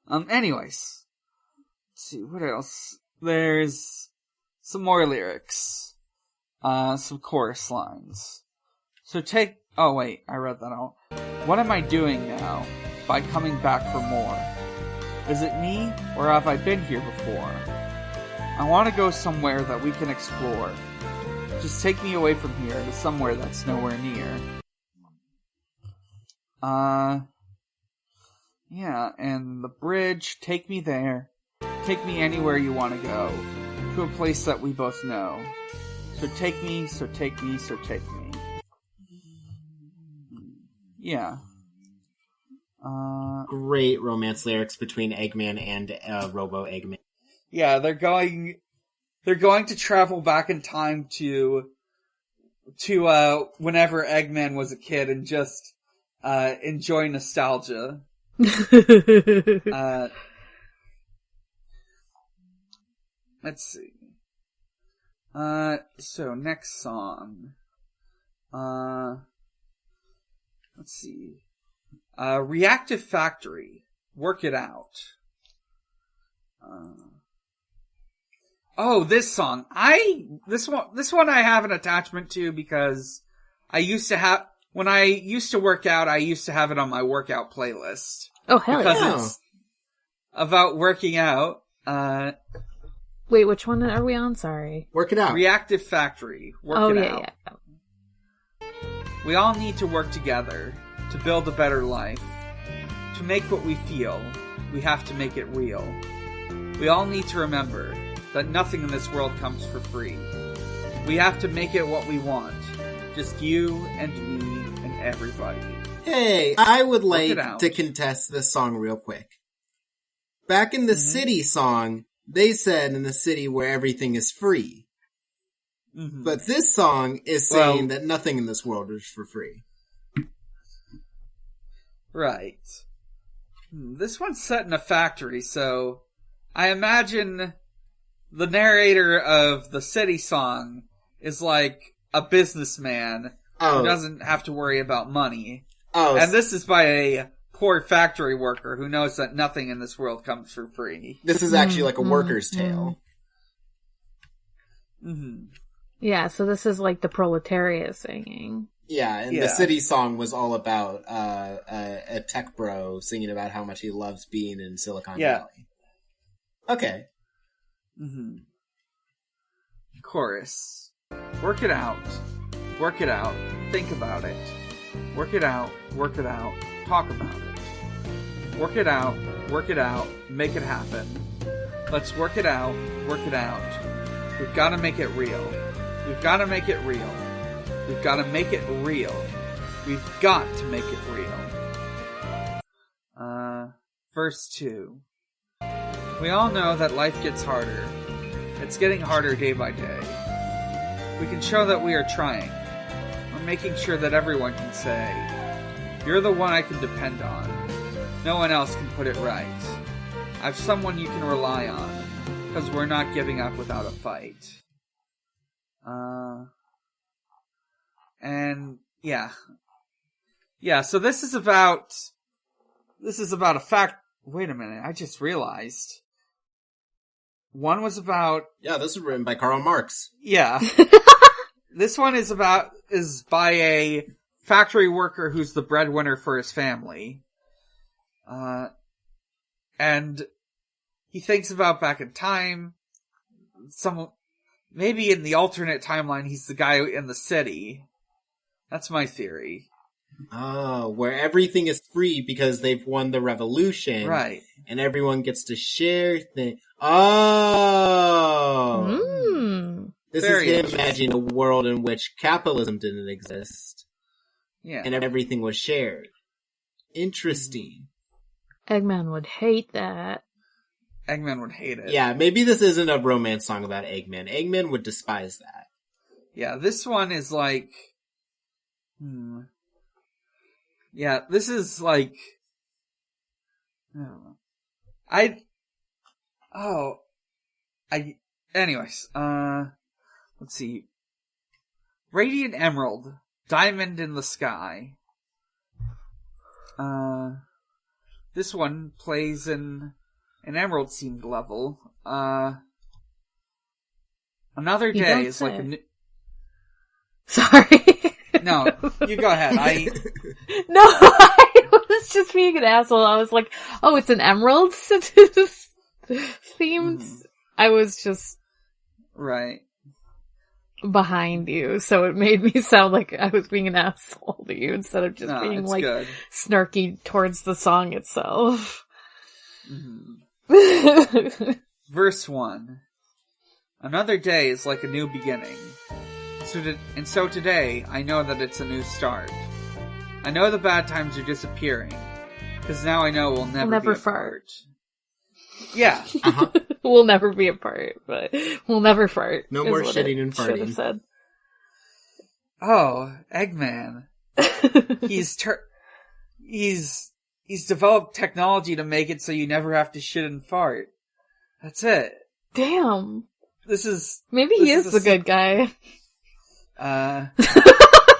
[SPEAKER 1] Anyways. Let's see, what else? There's some more lyrics. Some chorus lines. So oh wait, I read that out. What am I doing now by coming back for more? Is it me, or have I been here before? I want to go somewhere that we can explore. Just take me away from here to somewhere that's nowhere near. Yeah, and the bridge, take me there. Take me anywhere you want to go. To a place that we both know. So take me, so take me, so take me. Yeah.
[SPEAKER 3] Great romance lyrics between Eggman and Robo Eggman.
[SPEAKER 1] Yeah, they're going to travel back in time to whenever Eggman was a kid and just enjoy nostalgia. Let's see. So next song. Let's see. Reactive Factory. Work It Out. This song. This one I have an attachment to because when I used to work out, I used to have it on my workout playlist.
[SPEAKER 2] Oh, hell
[SPEAKER 1] because
[SPEAKER 2] yeah.
[SPEAKER 1] it's about working out.
[SPEAKER 2] Wait, which one are we on? Sorry.
[SPEAKER 3] Work It Out.
[SPEAKER 1] Reactive Factory. Work It Out.
[SPEAKER 2] Yeah.
[SPEAKER 1] We all need to work together to build a better life. To make what we feel, we have to make it real. We all need to remember that nothing in this world comes for free. We have to make it what we want. Just you and me and everybody.
[SPEAKER 3] Hey, I would like to contest this song real quick. Back in the City song, they said in the city where everything is free. Mm-hmm. But this song is saying that nothing in this world is for free.
[SPEAKER 1] Right. This one's set in a factory, so I imagine the narrator of the City song is like a businessman who doesn't have to worry about money. And this is by a poor factory worker who knows that nothing in this world comes for free.
[SPEAKER 3] This is actually like a worker's tale.
[SPEAKER 2] Mm-hmm. Yeah, so this is like the proletariat singing.
[SPEAKER 3] Yeah, and the City song was all about a tech bro singing about how much he loves being in Silicon Valley. Okay.
[SPEAKER 1] Mm-hmm. Chorus. Work it out. Work it out. Think about it. Work it out. Work it out. Talk about it. Work it out. Work it out. Make it happen. Let's work it out. Work it out. We've got to make it real. We've got to make it real. We've got to make it real. We've got to make it real. Verse 2. We all know that life gets harder. It's getting harder day by day. We can show that we are trying. We're making sure that everyone can say, "You're the one I can depend on. No one else can put it right. I've someone you can rely on, because we're not giving up without a fight." And yeah, so this is about a fact. Wait a minute, I just realized. One was about...
[SPEAKER 3] Yeah, this was written by Karl Marx.
[SPEAKER 1] Yeah. This one is by a factory worker who's the breadwinner for his family. And he thinks about back in time. Maybe in the alternate timeline, he's the guy in the city. That's my theory.
[SPEAKER 3] Oh, where everything is free because they've won the revolution.
[SPEAKER 1] Right.
[SPEAKER 3] And everyone gets to share things. Oh! This is him imagining a world in which capitalism didn't exist.
[SPEAKER 1] Yeah.
[SPEAKER 3] And everything was shared. Interesting.
[SPEAKER 2] Eggman would hate that.
[SPEAKER 1] Eggman would hate it.
[SPEAKER 3] Yeah, maybe this isn't a romance song about Eggman. Eggman would despise that.
[SPEAKER 1] Yeah, this one is like... Yeah, this is like... I don't know. Anyways, let's see. Radiant Emerald, Diamond in the Sky. This one plays in an Emerald-themed level. Another Day is like a new...
[SPEAKER 2] Sorry.
[SPEAKER 1] No, you go ahead.
[SPEAKER 2] No, I was just being an asshole. I was like, oh, it's an Emerald themed. I was just
[SPEAKER 1] right
[SPEAKER 2] behind you, so it made me sound like I was being an asshole to you instead of just being like
[SPEAKER 1] good.
[SPEAKER 2] Snarky towards the song itself.
[SPEAKER 1] Verse 1. Another day is like a new beginning. So today, I know that it's a new start. I know the bad times are disappearing, because now I know we'll never be apart. Yeah.
[SPEAKER 2] We'll never be apart, but we'll never fart.
[SPEAKER 3] No more shitting and farting.
[SPEAKER 2] Should have said.
[SPEAKER 1] Oh, Eggman. He's developed technology to make it so you never have to shit and fart. That's it.
[SPEAKER 2] Damn.
[SPEAKER 1] Maybe
[SPEAKER 2] he is the good guy.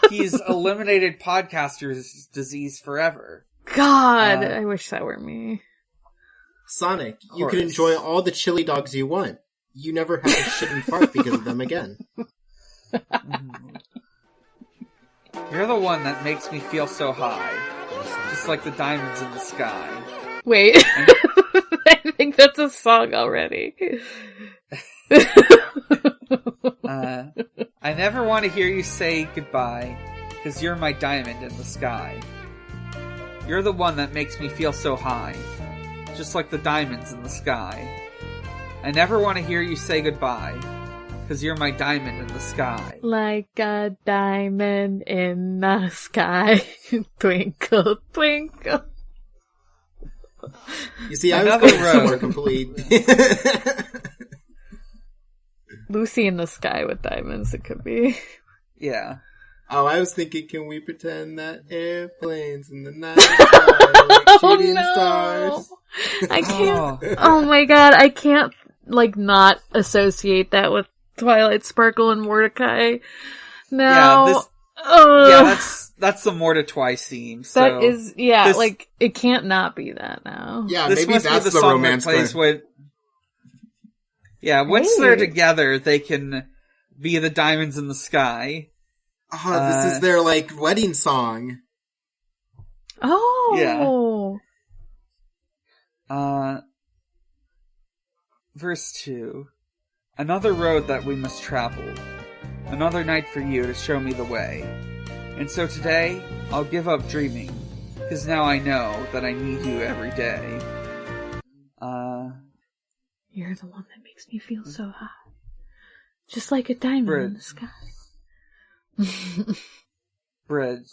[SPEAKER 1] He's eliminated podcaster's disease forever.
[SPEAKER 2] God, I wish that were me.
[SPEAKER 3] Sonic, you can enjoy all the chili dogs you want. You never have to shit and fart because of them again.
[SPEAKER 1] You're the one that makes me feel so high. Just like the diamonds in the sky.
[SPEAKER 2] Wait. I think that's a song already.
[SPEAKER 1] I never want to hear you say goodbye, because you're my diamond in the sky. You're the one that makes me feel so high, just like the diamonds in the sky. I never want to hear you say goodbye, because you're my diamond in the sky.
[SPEAKER 2] Like a diamond in the sky. Twinkle, twinkle.
[SPEAKER 3] You see, I was going somewhere complete.
[SPEAKER 2] Lucy in the Sky with diamonds, it could be.
[SPEAKER 1] Yeah.
[SPEAKER 3] Oh, I was thinking, can we pretend that airplanes in the night sky like shooting stars?
[SPEAKER 2] I can't. Oh my god, I can't, not associate that with Twilight Sparkle and Mordecai. No.
[SPEAKER 1] Yeah, that's the Mordecai theme. So
[SPEAKER 2] that is, it can't not be that now.
[SPEAKER 3] Yeah, maybe that's the romance
[SPEAKER 1] plays with. Yeah, once they're together, they can be the diamonds in the sky.
[SPEAKER 3] Oh, this is their, wedding song.
[SPEAKER 2] Oh!
[SPEAKER 1] Yeah. Verse 2. Another road that we must travel. Another night for you to show me the way. And so today, I'll give up dreaming, because now I know that I need you every day.
[SPEAKER 2] You're the one that makes me feel so high. Just like a diamond in the sky.
[SPEAKER 1] Bridge.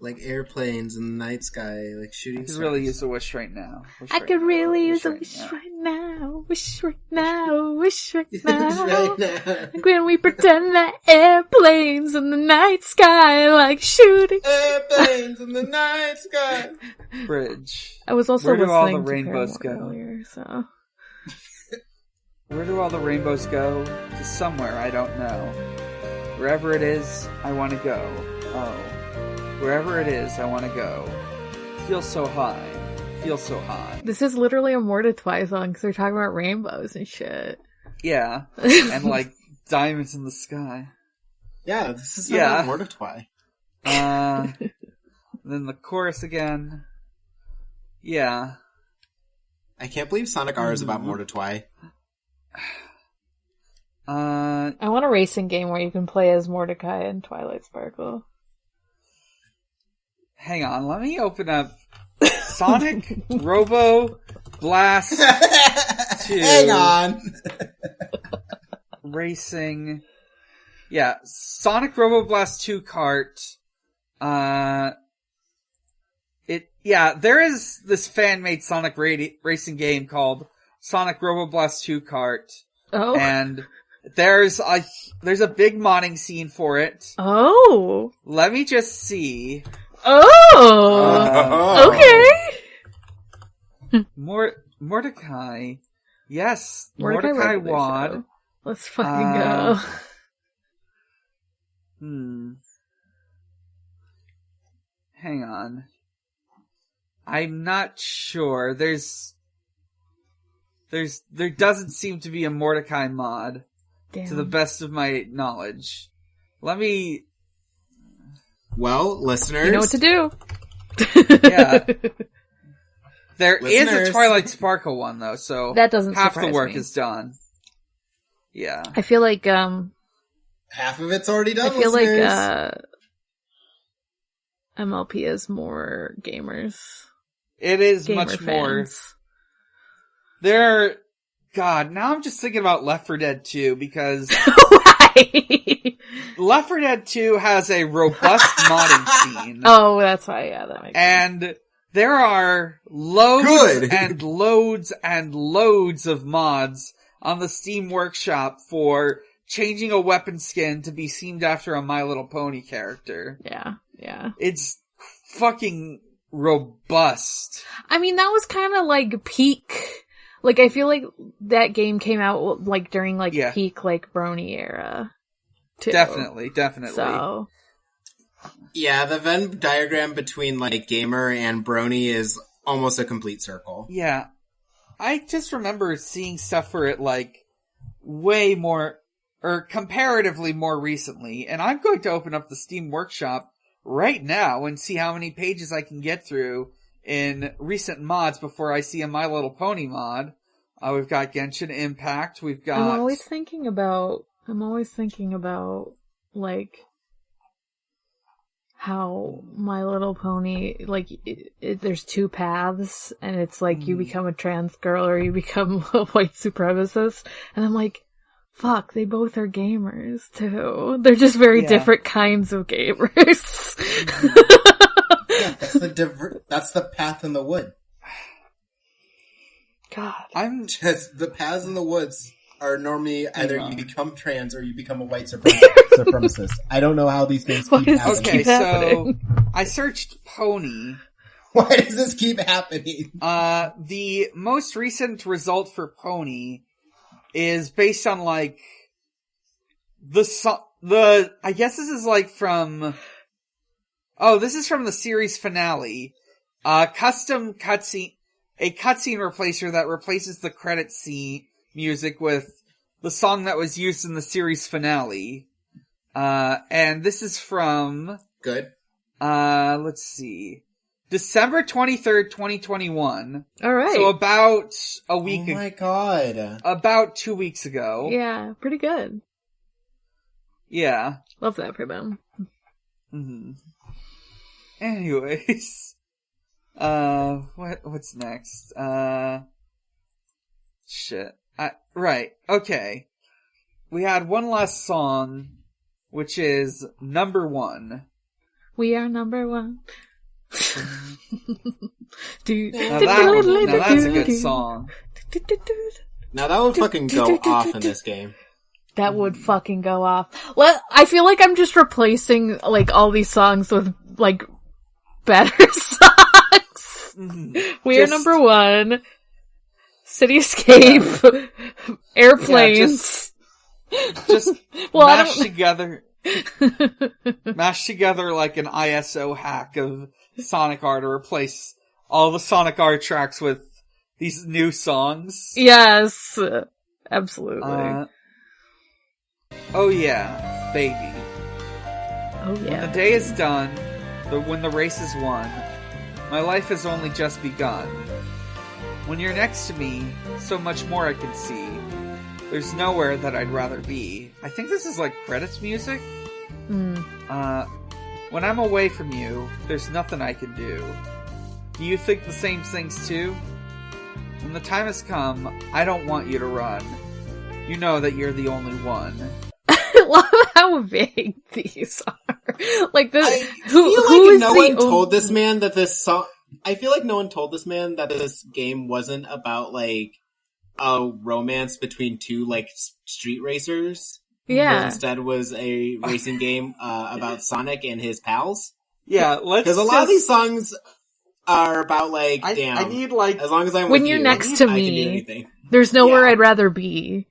[SPEAKER 3] Like airplanes in the night sky, like shooting stars.
[SPEAKER 1] I could really use a wish right now.
[SPEAKER 2] I could really use a wish right now. Wish right now. Wish right now. Like when we pretend that airplanes in the night sky, like shooting
[SPEAKER 3] airplanes in the night sky.
[SPEAKER 1] Bridge.
[SPEAKER 2] I was also
[SPEAKER 1] Where do all the
[SPEAKER 2] listening to
[SPEAKER 1] rainbows go?
[SPEAKER 2] Earlier, so.
[SPEAKER 1] Where do all the rainbows go? To somewhere I don't know. Wherever it is, I want to go. Oh. Wherever it is, I want to go. Feel so high. Feel so high.
[SPEAKER 2] This is literally a Mordecai song because they're talking about rainbows and shit.
[SPEAKER 1] Yeah. And diamonds in the sky.
[SPEAKER 3] Yeah, this is about Mordecai.
[SPEAKER 1] Then the chorus again. Yeah.
[SPEAKER 3] I can't believe Sonic R is about Mordecai.
[SPEAKER 2] I want a racing game where you can play as Mordecai in Twilight Sparkle.
[SPEAKER 1] Hang on, let me open up Sonic Robo Blast 2.
[SPEAKER 3] Hang on.
[SPEAKER 1] Racing. Yeah, Sonic Robo Blast 2 Kart. There is this fan-made Sonic racing game called Sonic Roboblast 2 Kart.
[SPEAKER 2] Oh.
[SPEAKER 1] And there's a big modding scene for it.
[SPEAKER 2] Oh.
[SPEAKER 1] Let me just see.
[SPEAKER 2] Oh. Okay.
[SPEAKER 1] Mordecai. Yes.
[SPEAKER 2] Mordecai
[SPEAKER 1] Wad.
[SPEAKER 2] Let's fucking go.
[SPEAKER 1] Hang on. I'm not sure. There doesn't seem to be a Mordecai mod.
[SPEAKER 2] Damn.
[SPEAKER 1] To the best of my knowledge. Let me...
[SPEAKER 3] Well, listeners...
[SPEAKER 2] You know what to do.
[SPEAKER 1] Yeah. There
[SPEAKER 3] Listeners.
[SPEAKER 1] is a Twilight Sparkle one, though, so...
[SPEAKER 2] That doesn't
[SPEAKER 1] half the
[SPEAKER 2] surprise
[SPEAKER 1] work
[SPEAKER 2] me.
[SPEAKER 1] is done. Yeah.
[SPEAKER 2] I feel like,
[SPEAKER 3] half of it's already done,
[SPEAKER 2] I feel
[SPEAKER 3] listeners.
[SPEAKER 2] like, MLP is more gamers.
[SPEAKER 1] It is
[SPEAKER 2] Gamer
[SPEAKER 1] much more...
[SPEAKER 2] fans.
[SPEAKER 1] God, now I'm just thinking about Left 4 Dead 2, because...
[SPEAKER 2] Why?
[SPEAKER 1] Left 4 Dead 2 has a robust modding scene.
[SPEAKER 2] Oh, that's why, yeah, that makes sense.
[SPEAKER 1] And there are loads and loads and loads of mods on the Steam Workshop for changing a weapon skin to be themed after a My Little Pony character.
[SPEAKER 2] Yeah.
[SPEAKER 1] It's fucking robust.
[SPEAKER 2] I mean, that was kind of like peak. Like, I feel like that game came out like during like peak like Brony era. Too.
[SPEAKER 1] Definitely.
[SPEAKER 2] So.
[SPEAKER 3] Yeah, the Venn diagram between like gamer and Brony is almost a complete circle.
[SPEAKER 1] Yeah. I just remember seeing stuff for it like way more, or comparatively more recently, and I'm going to open up the Steam Workshop right now and see how many pages I can get through in recent mods before I see a My Little Pony mod. We've got Genshin Impact, we've got...
[SPEAKER 2] I'm always thinking about, like, how My Little Pony, like, there's two paths, and it's like you become a trans girl or you become a white supremacist, and I'm like, fuck, they both are gamers, too. They're just very different kinds of gamers.
[SPEAKER 3] Yeah, that's the path in the wood.
[SPEAKER 2] God.
[SPEAKER 3] The paths in the woods are normally either you become trans or you become a white supremacist. I don't know how these things keep happening.
[SPEAKER 1] Okay, so I searched Pony.
[SPEAKER 3] Why does this keep happening?
[SPEAKER 1] The most recent result for Pony is based on like I guess this is like from... Oh, this is from the series finale. Custom cutscene, a cutscene replacer that replaces the credit scene music with the song that was used in the series finale. And this is from...
[SPEAKER 3] Good.
[SPEAKER 1] Let's see. December 23rd, 2021.
[SPEAKER 2] Alright.
[SPEAKER 1] So about a week
[SPEAKER 3] ago. Oh my god.
[SPEAKER 1] About 2 weeks ago.
[SPEAKER 2] Yeah, pretty good.
[SPEAKER 1] Yeah.
[SPEAKER 2] Love that for them.
[SPEAKER 1] Mm-hmm. Anyways. What's next? Shit. Right. Okay. We had one last song, which is Number One.
[SPEAKER 2] We are number one.
[SPEAKER 1] Now that's a good song.
[SPEAKER 3] Now that would fucking go off in this game.
[SPEAKER 2] That would fucking go off. I feel like I'm just replacing, like, all these songs with, like, better songs. We are number one. City Escape. Airplanes.
[SPEAKER 1] Just mash together like an ISO hack of Sonic R to replace all the Sonic R tracks with these new songs.
[SPEAKER 2] Yes. Absolutely.
[SPEAKER 1] Oh yeah, baby.
[SPEAKER 2] Oh yeah.
[SPEAKER 1] When the day is done, when the race is won, my life has only just begun. When you're next to me, so much more I can see. There's nowhere that I'd rather be. I think this is like credits music. When I'm away from you, there's nothing I can do. Do you think the same things too? When the time has come, I don't want you to run. You know that you're the only one.
[SPEAKER 2] I love how vague these are. Like this.
[SPEAKER 3] I
[SPEAKER 2] Who
[SPEAKER 3] feel like
[SPEAKER 2] is
[SPEAKER 3] no
[SPEAKER 2] the
[SPEAKER 3] one told this man that this song. I feel like no one told this man that this game wasn't about like a romance between two like street racers. But
[SPEAKER 2] Yeah.
[SPEAKER 3] instead was a racing game about Sonic and his pals.
[SPEAKER 1] Yeah, let's
[SPEAKER 3] Because a lot of these songs are about like, damn.
[SPEAKER 1] I need like
[SPEAKER 3] as long as I'm
[SPEAKER 2] When
[SPEAKER 3] with
[SPEAKER 2] you're
[SPEAKER 3] you,
[SPEAKER 2] next to
[SPEAKER 3] I can do
[SPEAKER 2] me,
[SPEAKER 3] anything.
[SPEAKER 2] there's nowhere
[SPEAKER 1] Yeah.
[SPEAKER 2] I'd rather be.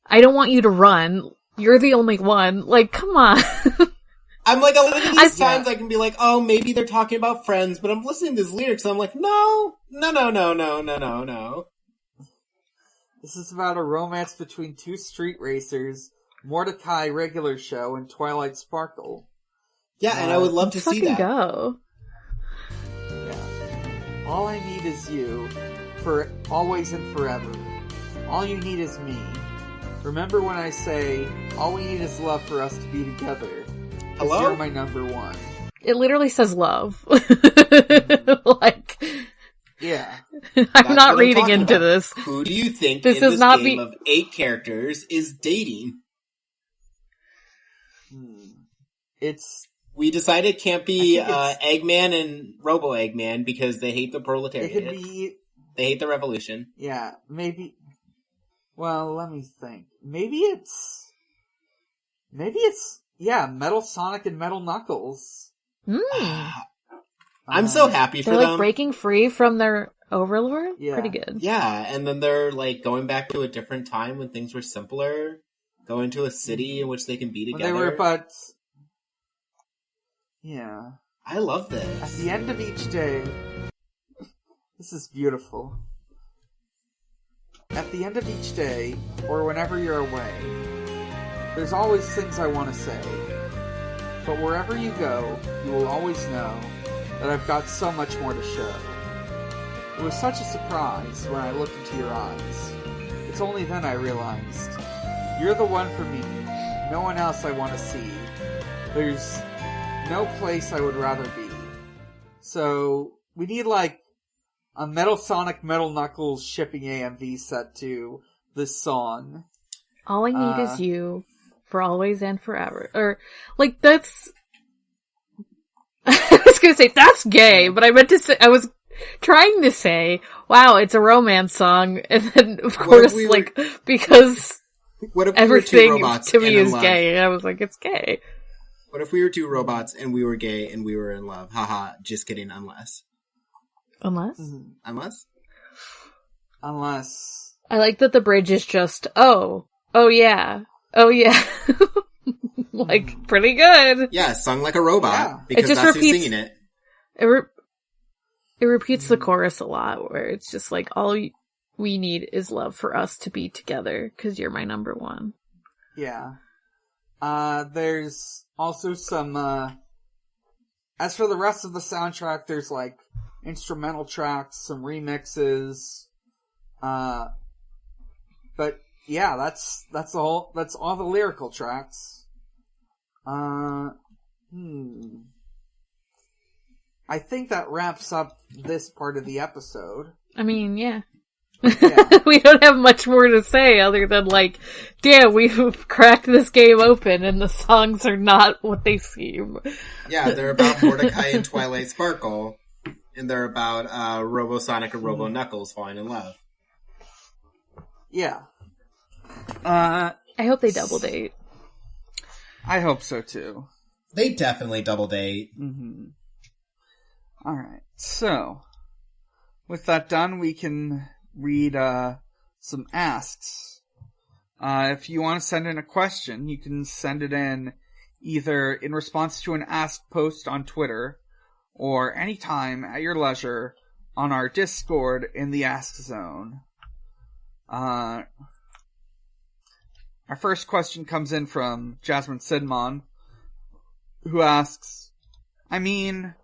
[SPEAKER 2] I don't want you to run. You're the only one. Like, come on.
[SPEAKER 3] I'm like, a lot of these times I can be like, oh, maybe they're talking about friends, but I'm listening to these lyrics and I'm like, no.
[SPEAKER 1] this is about a romance between two street racers, Mordecai Regular Show and Twilight Sparkle.
[SPEAKER 3] Yeah, and I would love to see
[SPEAKER 2] Fucking
[SPEAKER 3] that.
[SPEAKER 2] go.
[SPEAKER 1] Yeah. All I need is you, for always and forever. All you need is me. Remember when I say, all we need is love for us to be together. 'Cause
[SPEAKER 3] Hello?
[SPEAKER 1] you're my number one.
[SPEAKER 2] It literally says love. Like,
[SPEAKER 1] Yeah.
[SPEAKER 2] I'm
[SPEAKER 3] That's
[SPEAKER 2] not
[SPEAKER 3] what
[SPEAKER 2] reading
[SPEAKER 3] talking
[SPEAKER 2] into
[SPEAKER 3] about.
[SPEAKER 2] this.
[SPEAKER 3] Who do you think
[SPEAKER 2] This
[SPEAKER 3] in
[SPEAKER 2] is
[SPEAKER 3] this
[SPEAKER 2] not
[SPEAKER 3] game
[SPEAKER 2] me-
[SPEAKER 3] of 8 characters is dating?
[SPEAKER 1] It's
[SPEAKER 3] We decided it can't be
[SPEAKER 1] I think
[SPEAKER 3] Eggman and Robo Eggman because they hate the
[SPEAKER 1] it
[SPEAKER 3] proletariat.
[SPEAKER 1] could be
[SPEAKER 3] They hate the revolution.
[SPEAKER 1] yeah, maybe well, let me think. Maybe it's yeah, Metal Sonic and Metal Knuckles.
[SPEAKER 3] I'm so happy for
[SPEAKER 2] They're like
[SPEAKER 3] them.
[SPEAKER 2] breaking free from their overlord?
[SPEAKER 1] Yeah.
[SPEAKER 2] Pretty good.
[SPEAKER 3] Yeah, and then they're like going back to a different time when things were simpler, going to a city in which they can be
[SPEAKER 1] When
[SPEAKER 3] together.
[SPEAKER 1] they were about yeah.
[SPEAKER 3] I love
[SPEAKER 1] At
[SPEAKER 3] this.
[SPEAKER 1] the end of each day, this is beautiful. At the end of each day, or whenever you're away, there's always things I want to say. But wherever you go, you will always know that I've got so much more to show. It was such a surprise when I looked into your eyes. It's only then I realized, you're the one for me, no one else I want to see. There's no place I would rather be. So, we need like a Metal Sonic, Metal Knuckles shipping AMV set to this song.
[SPEAKER 2] All I need is you for always and forever. Or, like, that's... I was gonna say, that's gay, but I meant to say, I was trying to say, wow, it's a romance song, and then, of course,
[SPEAKER 3] we were-
[SPEAKER 2] like, because
[SPEAKER 3] What if we were two
[SPEAKER 2] everything
[SPEAKER 3] robots
[SPEAKER 2] to me
[SPEAKER 3] and in
[SPEAKER 2] is
[SPEAKER 3] love?
[SPEAKER 2] gay, and I was like, it's gay.
[SPEAKER 3] What if we were two robots and we were gay and we were in love? Haha, just kidding, unless.
[SPEAKER 2] Unless?
[SPEAKER 3] Unless?
[SPEAKER 1] Unless...
[SPEAKER 2] I like that the bridge is just, oh yeah. Like, pretty good.
[SPEAKER 3] Yeah, sung like a robot,
[SPEAKER 1] Yeah.
[SPEAKER 3] because
[SPEAKER 2] It just
[SPEAKER 3] that's
[SPEAKER 2] repeats-
[SPEAKER 3] who's singing it.
[SPEAKER 2] It repeats the chorus a lot, where it's just like, all we need is love for us to be together, because you're my number one.
[SPEAKER 1] Yeah. There's also some, as for the rest of the soundtrack, there's like instrumental tracks, some remixes, but yeah, that's all the lyrical tracks. I think that wraps up this part of the episode.
[SPEAKER 2] I mean, yeah.
[SPEAKER 1] Yeah.
[SPEAKER 2] We don't have much more to say other than like, damn, we've cracked this game open and the songs are not what they seem.
[SPEAKER 3] Yeah, they're about Mordecai and Twilight Sparkle, and they're about Robo Sonic and Robo Knuckles falling in love.
[SPEAKER 1] Yeah.
[SPEAKER 2] I hope they double date.
[SPEAKER 1] I hope so too.
[SPEAKER 3] They definitely double date.
[SPEAKER 1] Alright, so, with that done, we can read, some asks. If you want to send in a question, you can send it in either in response to an ask post on Twitter, or anytime at your leisure on our Discord in the Ask Zone. Our first question comes in from Jasmine Sidmon, who asks, I mean,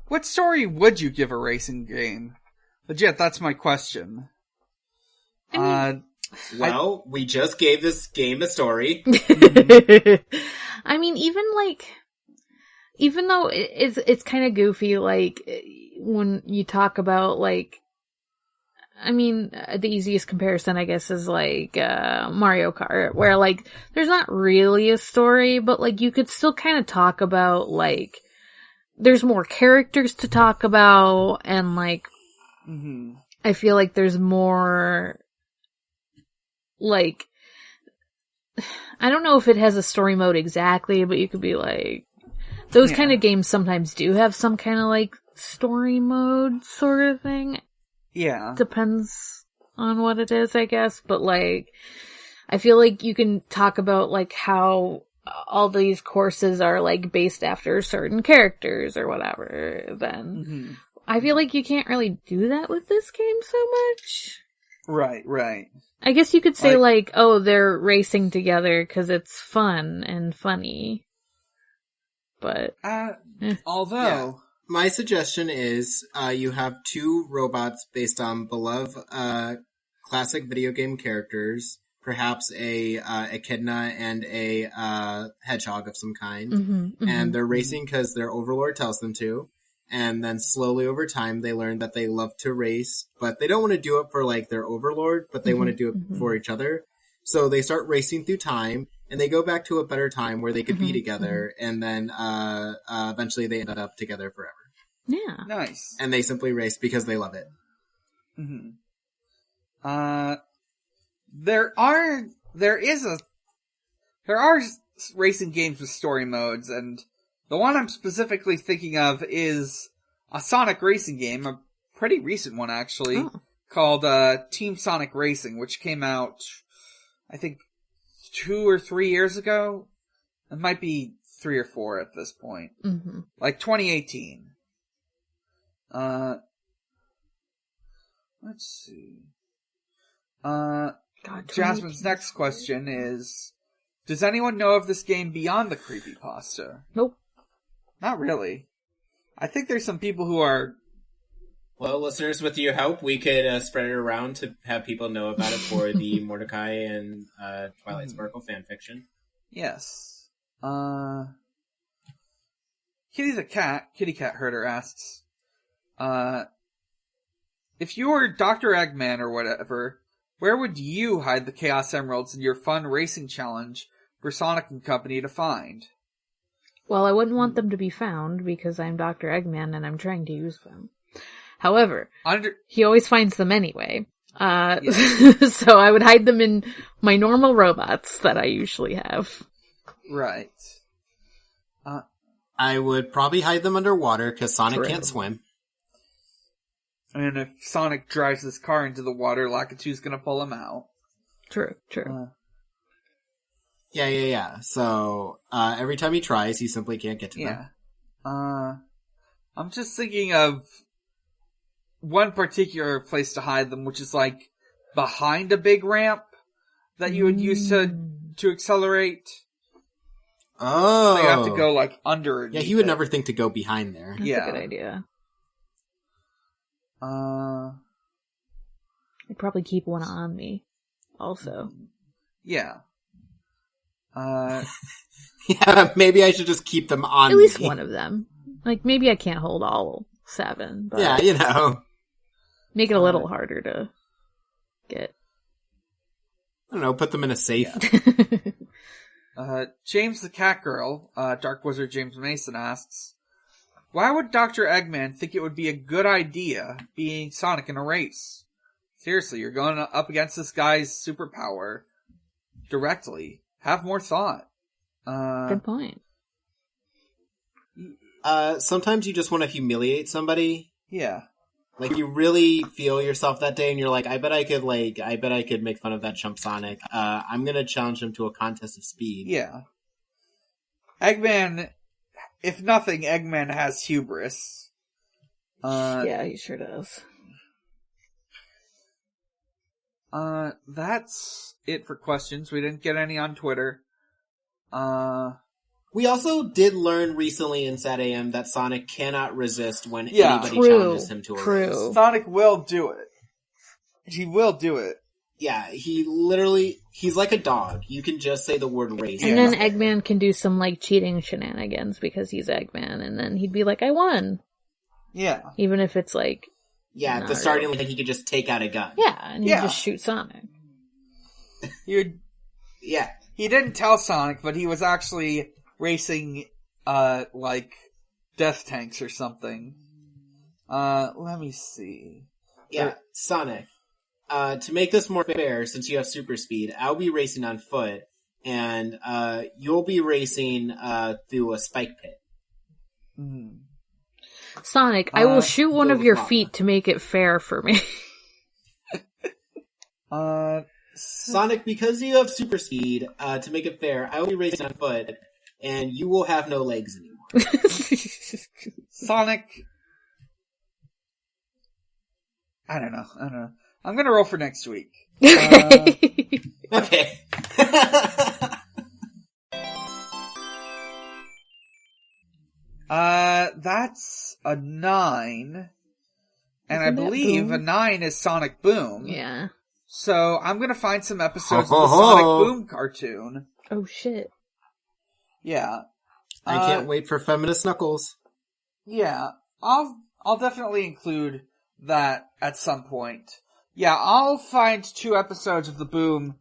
[SPEAKER 1] what story would you give a racing game? Legit, that's my question.
[SPEAKER 3] Well, we just gave this game a story.
[SPEAKER 2] I mean, even though it's kind of goofy, like, when you talk about, like, I mean, the easiest comparison, I guess, is like, Mario Kart, where like, there's not really a story, but like, you could still kind of talk about like, there's more characters to talk about, and like, I feel like there's more, like, I don't know if it has a story mode exactly, but you could be like, those kind of games sometimes do have some kind of like story mode sort of thing.
[SPEAKER 1] Yeah.
[SPEAKER 2] Depends on what it is, I guess. But like, I feel like you can talk about like how all these courses are like based after certain characters or whatever. Then I feel like you can't really do that with this game so much.
[SPEAKER 1] Right.
[SPEAKER 2] I guess you could say like, oh, they're racing together because it's fun and funny. But
[SPEAKER 1] although
[SPEAKER 3] my suggestion is you have two robots based on beloved classic video game characters, perhaps a echidna and a hedgehog of some kind, and they're racing because their overlord tells them to. And then slowly over time, they learn that they love to race, but they don't want to do it for like their overlord, but they want to do it for each other. So they start racing through time, and they go back to a better time where they could be together, and then eventually they end up together forever.
[SPEAKER 2] Yeah.
[SPEAKER 1] Nice.
[SPEAKER 3] And they simply race because they love it.
[SPEAKER 1] There are racing games with story modes, and the one I'm specifically thinking of is a Sonic racing game, a pretty recent one actually, called Team Sonic Racing, which came out, I think, 2 or 3 years ago. It might be 3 or 4 at this point. Like 2018. Let's see. Jasmine's next question is, does anyone know of this game beyond the creepypasta?
[SPEAKER 2] Nope.
[SPEAKER 1] Not really. I think there's some people who are...
[SPEAKER 3] Well, listeners, with your help, we could spread it around to have people know about it for the Mordecai and Twilight Sparkle fanfiction.
[SPEAKER 1] Yes. Kitty Cat Herder asks, if you were Dr. Eggman or whatever, where would you hide the Chaos Emeralds in your fun racing challenge for Sonic and Company to find?
[SPEAKER 2] Well, I wouldn't want them to be found because I'm Dr. Eggman and I'm trying to use them. However, he always finds them anyway. So I would hide them in my normal robots that I usually have.
[SPEAKER 1] Right.
[SPEAKER 3] I would probably hide them underwater because Sonic can't swim.
[SPEAKER 1] And if Sonic drives his car into the water, Lakitu's gonna pull him out.
[SPEAKER 2] True.
[SPEAKER 3] Yeah. So, every time he tries, he simply can't get to them.
[SPEAKER 1] I'm just thinking of one particular place to hide them, which is like behind a big ramp that you would use to accelerate.
[SPEAKER 3] Oh.
[SPEAKER 1] So you have to go like under.
[SPEAKER 3] Yeah, he would never think to go behind there.
[SPEAKER 2] That's a good idea. I'd probably keep one on me, also.
[SPEAKER 1] Yeah.
[SPEAKER 3] Yeah, maybe I should just keep them on me.
[SPEAKER 2] At least one of them. Like, maybe I can't hold all 7, but...
[SPEAKER 3] Yeah, you know.
[SPEAKER 2] Make it a little harder to get.
[SPEAKER 3] I don't know, put them in a safe.
[SPEAKER 1] James the Cat Girl, Dark Wizard James Mason asks, why would Dr. Eggman think it would be a good idea being Sonic in a race? Seriously, you're going up against this guy's superpower directly. Have more thought.
[SPEAKER 2] Good point.
[SPEAKER 3] Sometimes you just want to humiliate somebody.
[SPEAKER 1] Yeah.
[SPEAKER 3] Like, you really feel yourself that day and you're like, I bet I could make fun of that chump Sonic. I'm gonna challenge him to a contest of speed.
[SPEAKER 1] Yeah. Eggman, if nothing, Eggman has hubris.
[SPEAKER 2] Yeah, he sure does.
[SPEAKER 1] That's it for questions. We didn't get any on Twitter.
[SPEAKER 3] We also did learn recently in Sat AM that Sonic cannot resist when anybody challenges him to a race.
[SPEAKER 1] Sonic will do it. He will do it.
[SPEAKER 3] Yeah, he's like a dog. You can just say the word race.
[SPEAKER 2] And then Eggman can do some, like, cheating shenanigans because he's Eggman, and then he'd be like, I won.
[SPEAKER 1] Yeah.
[SPEAKER 2] Even if it's, like,
[SPEAKER 3] Yeah, at the starting, like, he could just take out a gun.
[SPEAKER 2] Yeah, and you just shoot Sonic.
[SPEAKER 3] Yeah.
[SPEAKER 1] He didn't tell Sonic, but he was actually racing, like, death tanks or something. Let me see.
[SPEAKER 3] Yeah, Sonic. To make this more fair, since you have super speed, I'll be racing on foot, and you'll be racing through a spike pit.
[SPEAKER 1] Mm.
[SPEAKER 2] Sonic, I will shoot one of your feet to make it fair for me.
[SPEAKER 3] Sonic, because you have super speed, to make it fair, I will be racing on foot, and you will have no legs anymore.
[SPEAKER 1] Sonic... I don't know. I'm gonna roll for next week.
[SPEAKER 3] Okay.
[SPEAKER 1] That's a 9. And I believe
[SPEAKER 2] Boom?
[SPEAKER 1] a 9 is Sonic Boom.
[SPEAKER 2] Yeah.
[SPEAKER 1] So I'm gonna find some episodes of the Sonic Boom cartoon.
[SPEAKER 2] Oh shit.
[SPEAKER 1] Yeah.
[SPEAKER 3] I can't wait for Feminist Knuckles.
[SPEAKER 1] Yeah. I'll definitely include that at some point. Yeah, I'll find 2 episodes of the Boom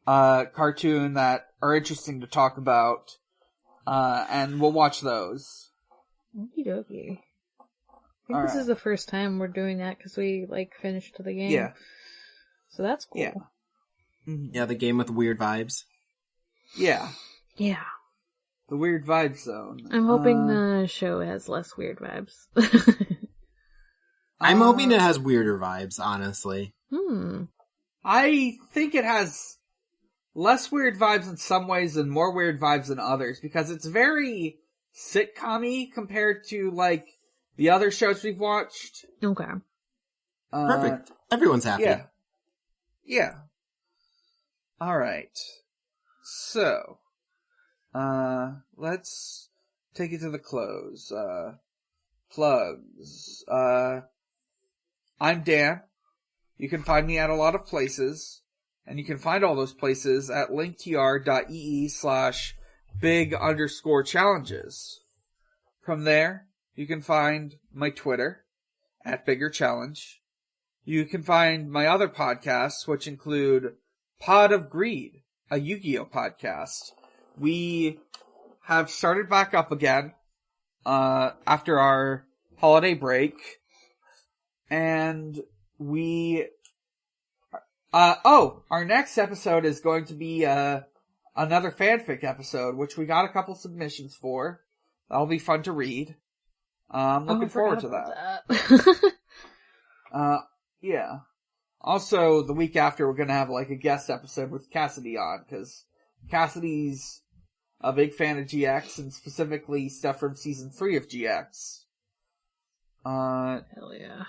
[SPEAKER 1] cartoon that are interesting to talk about. And we'll watch those.
[SPEAKER 2] Okie dokie. I think this is the first time we're doing that because we, like, finished the game.
[SPEAKER 1] Yeah.
[SPEAKER 2] So that's cool.
[SPEAKER 1] Yeah. Mm-hmm.
[SPEAKER 3] Yeah, the game with weird vibes.
[SPEAKER 1] Yeah.
[SPEAKER 2] Yeah.
[SPEAKER 1] The weird vibe zone.
[SPEAKER 2] I'm hoping the show has less weird vibes.
[SPEAKER 3] I'm hoping it has weirder vibes, honestly.
[SPEAKER 1] I think it has less weird vibes in some ways and more weird vibes in others, because it's very sitcom-y compared to, like, the other shows we've watched.
[SPEAKER 2] Okay.
[SPEAKER 3] Perfect. Everyone's happy.
[SPEAKER 1] Yeah. Yeah. Alright. So, let's take it to the close. Plugs. I'm Dan. You can find me at a lot of places, and you can find all those places at linktr.ee/big_challenges. From there, you can find my Twitter at biggerchallenge. You can find my other podcasts, which include Pod of Greed, a Yu-Gi-Oh podcast. We have started back up again after our holiday break, and our next episode is going to be another fanfic episode, which we got a couple submissions for. That'll be fun to read. I'm looking forward to that. Yeah. Also, the week after, we're gonna have, like, a guest episode with Cassidy on, because Cassidy's a big fan of GX, and specifically stuff from Season 3 of GX.
[SPEAKER 2] Hell yeah.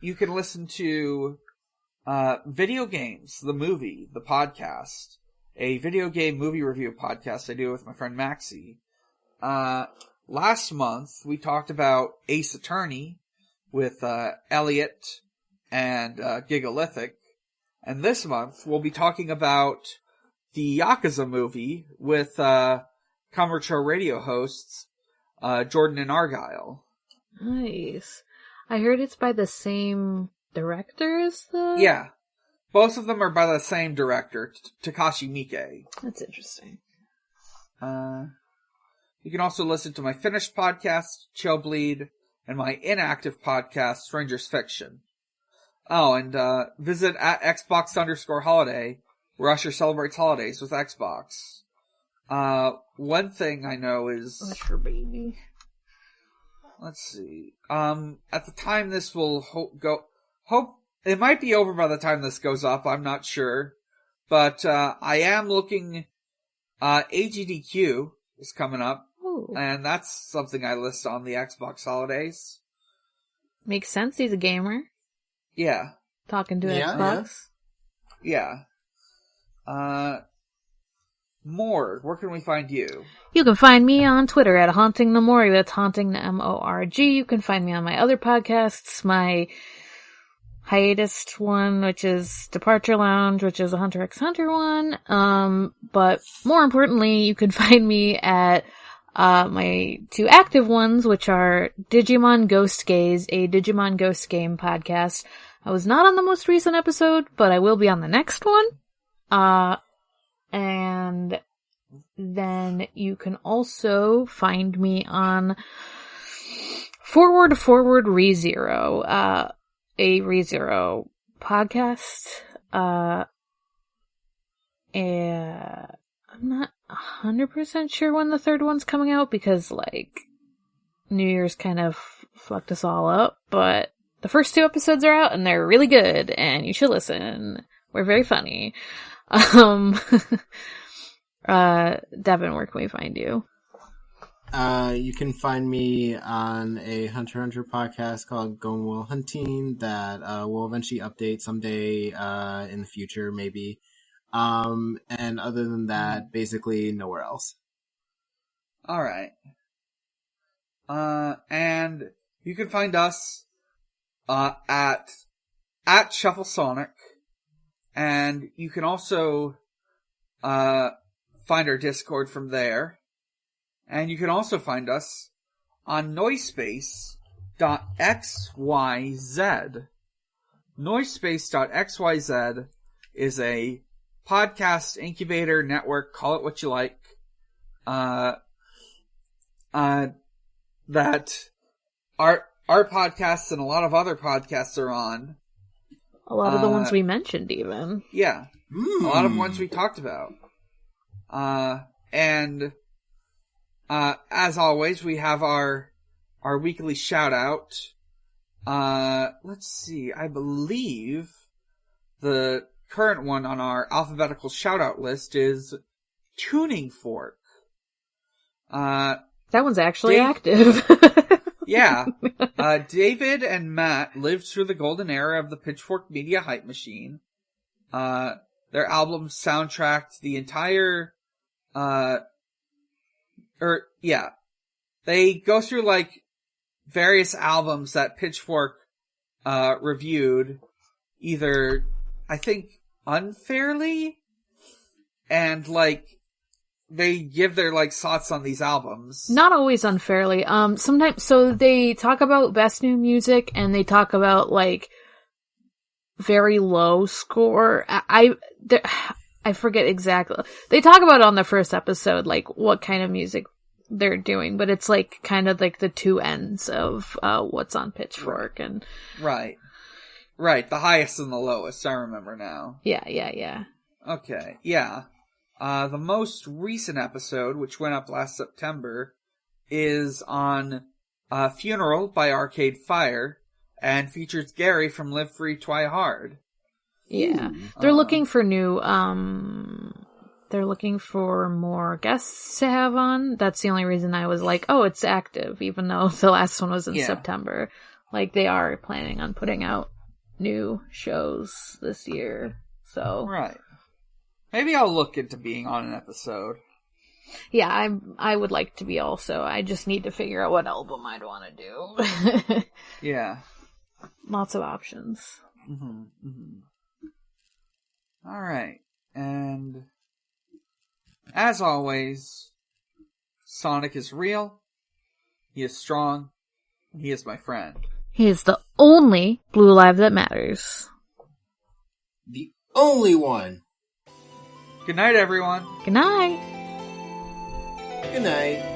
[SPEAKER 1] You can listen to Video Games, the movie, the podcast, a video game movie review podcast I do with my friend Maxie. Last month, we talked about Ace Attorney with Elliot and Gigalithic. And this month, we'll be talking about the Yakuza movie with Commercial Radio hosts Jordan and Argyle.
[SPEAKER 2] Nice. I heard it's by the same director as the...
[SPEAKER 1] Yeah. Both of them are by the same director, Takashi Miike.
[SPEAKER 2] That's interesting.
[SPEAKER 1] You can also listen to my finished podcast, Chill Bleed, and my inactive podcast, Stranger's Fiction. Oh, and visit at Xbox_holiday, where Usher celebrates holidays with Xbox. One thing I know is...
[SPEAKER 2] Usher baby.
[SPEAKER 1] Let's see. At the time this will it might be over by the time this goes up, I'm not sure. But, I am looking, AGDQ is coming up.
[SPEAKER 2] Ooh.
[SPEAKER 1] And that's something I list on the Xbox holidays.
[SPEAKER 2] Makes sense, he's a gamer.
[SPEAKER 1] Yeah.
[SPEAKER 2] Talking to Xbox.
[SPEAKER 1] Yeah. Morg, where can we find you?
[SPEAKER 2] You can find me on Twitter at Haunting the Morg. That's Haunting the M-O-R-G. You can find me on my other podcasts, my hiatus one, which is Departure Lounge, which is a Hunter x Hunter one. But more importantly, you can find me at My 2 active ones, which are Digimon Ghost Gaze, a Digimon Ghost Game podcast. I was not on the most recent episode, but I will be on the next one. And then you can also find me on Forward ReZero, a ReZero podcast. And I'm not 100% sure when the third one's coming out because, like, New Year's kind of fucked us all up, but the first 2 episodes are out and they're really good and you should listen. We're very funny. Devon, where can we find you?
[SPEAKER 3] You can find me on a Hunter x Hunter podcast called Going Will Hunting that will eventually update someday in the future, maybe. And other than that, basically nowhere else.
[SPEAKER 1] All right. And you can find us at Shuffle Sonic, and you can also find our Discord from there. And you can also find us on Noisepace.xyz. Noisepace.xyz is a podcast incubator network, call it what you like, that our podcasts and a lot of other podcasts are on.
[SPEAKER 2] A lot of the ones we mentioned, even.
[SPEAKER 1] Yeah. A lot of ones we talked about. And as always, we have our weekly shout out. Let's see, I believe the current one on our alphabetical shout out list is Tuning Fork.
[SPEAKER 2] That one's actually active.
[SPEAKER 1] Yeah. David and Matt lived through the golden era of the Pitchfork Media Hype Machine. Their album soundtracked the entire, they go through, like, various albums that Pitchfork, reviewed, either, I think, unfairly, and, like, they give their, like, thoughts on these albums.
[SPEAKER 2] Not always unfairly. Sometimes, so they talk about best new music, and they talk about, like, very low score. I forget exactly. They talk about it on the first episode, like, what kind of music they're doing, but it's, like, kind of like the 2 ends of, what's on Pitchfork, and...
[SPEAKER 1] Right. Right, the highest and the lowest, I remember now.
[SPEAKER 2] Yeah.
[SPEAKER 1] Okay, yeah. The most recent episode, which went up last September, is on Funeral by Arcade Fire, and features Gary from Live Free Try Hard.
[SPEAKER 2] Yeah. They're looking for new, they're looking for more guests to have on. That's the only reason I was like, oh, it's active, even though the last one was in September. Like, they are planning on putting out new shows this year, so.
[SPEAKER 1] Right. Maybe I'll look into being on an episode.
[SPEAKER 2] Yeah, I would like to be also. I just need to figure out what album I'd want to do.
[SPEAKER 1] Yeah.
[SPEAKER 2] Lots of options.
[SPEAKER 1] Alright. And as always, Sonic is real, he is strong, and he is my friend.
[SPEAKER 2] He is the only Blue Live that matters.
[SPEAKER 3] The only one.
[SPEAKER 1] Good night, everyone.
[SPEAKER 2] Good night.
[SPEAKER 3] Good night.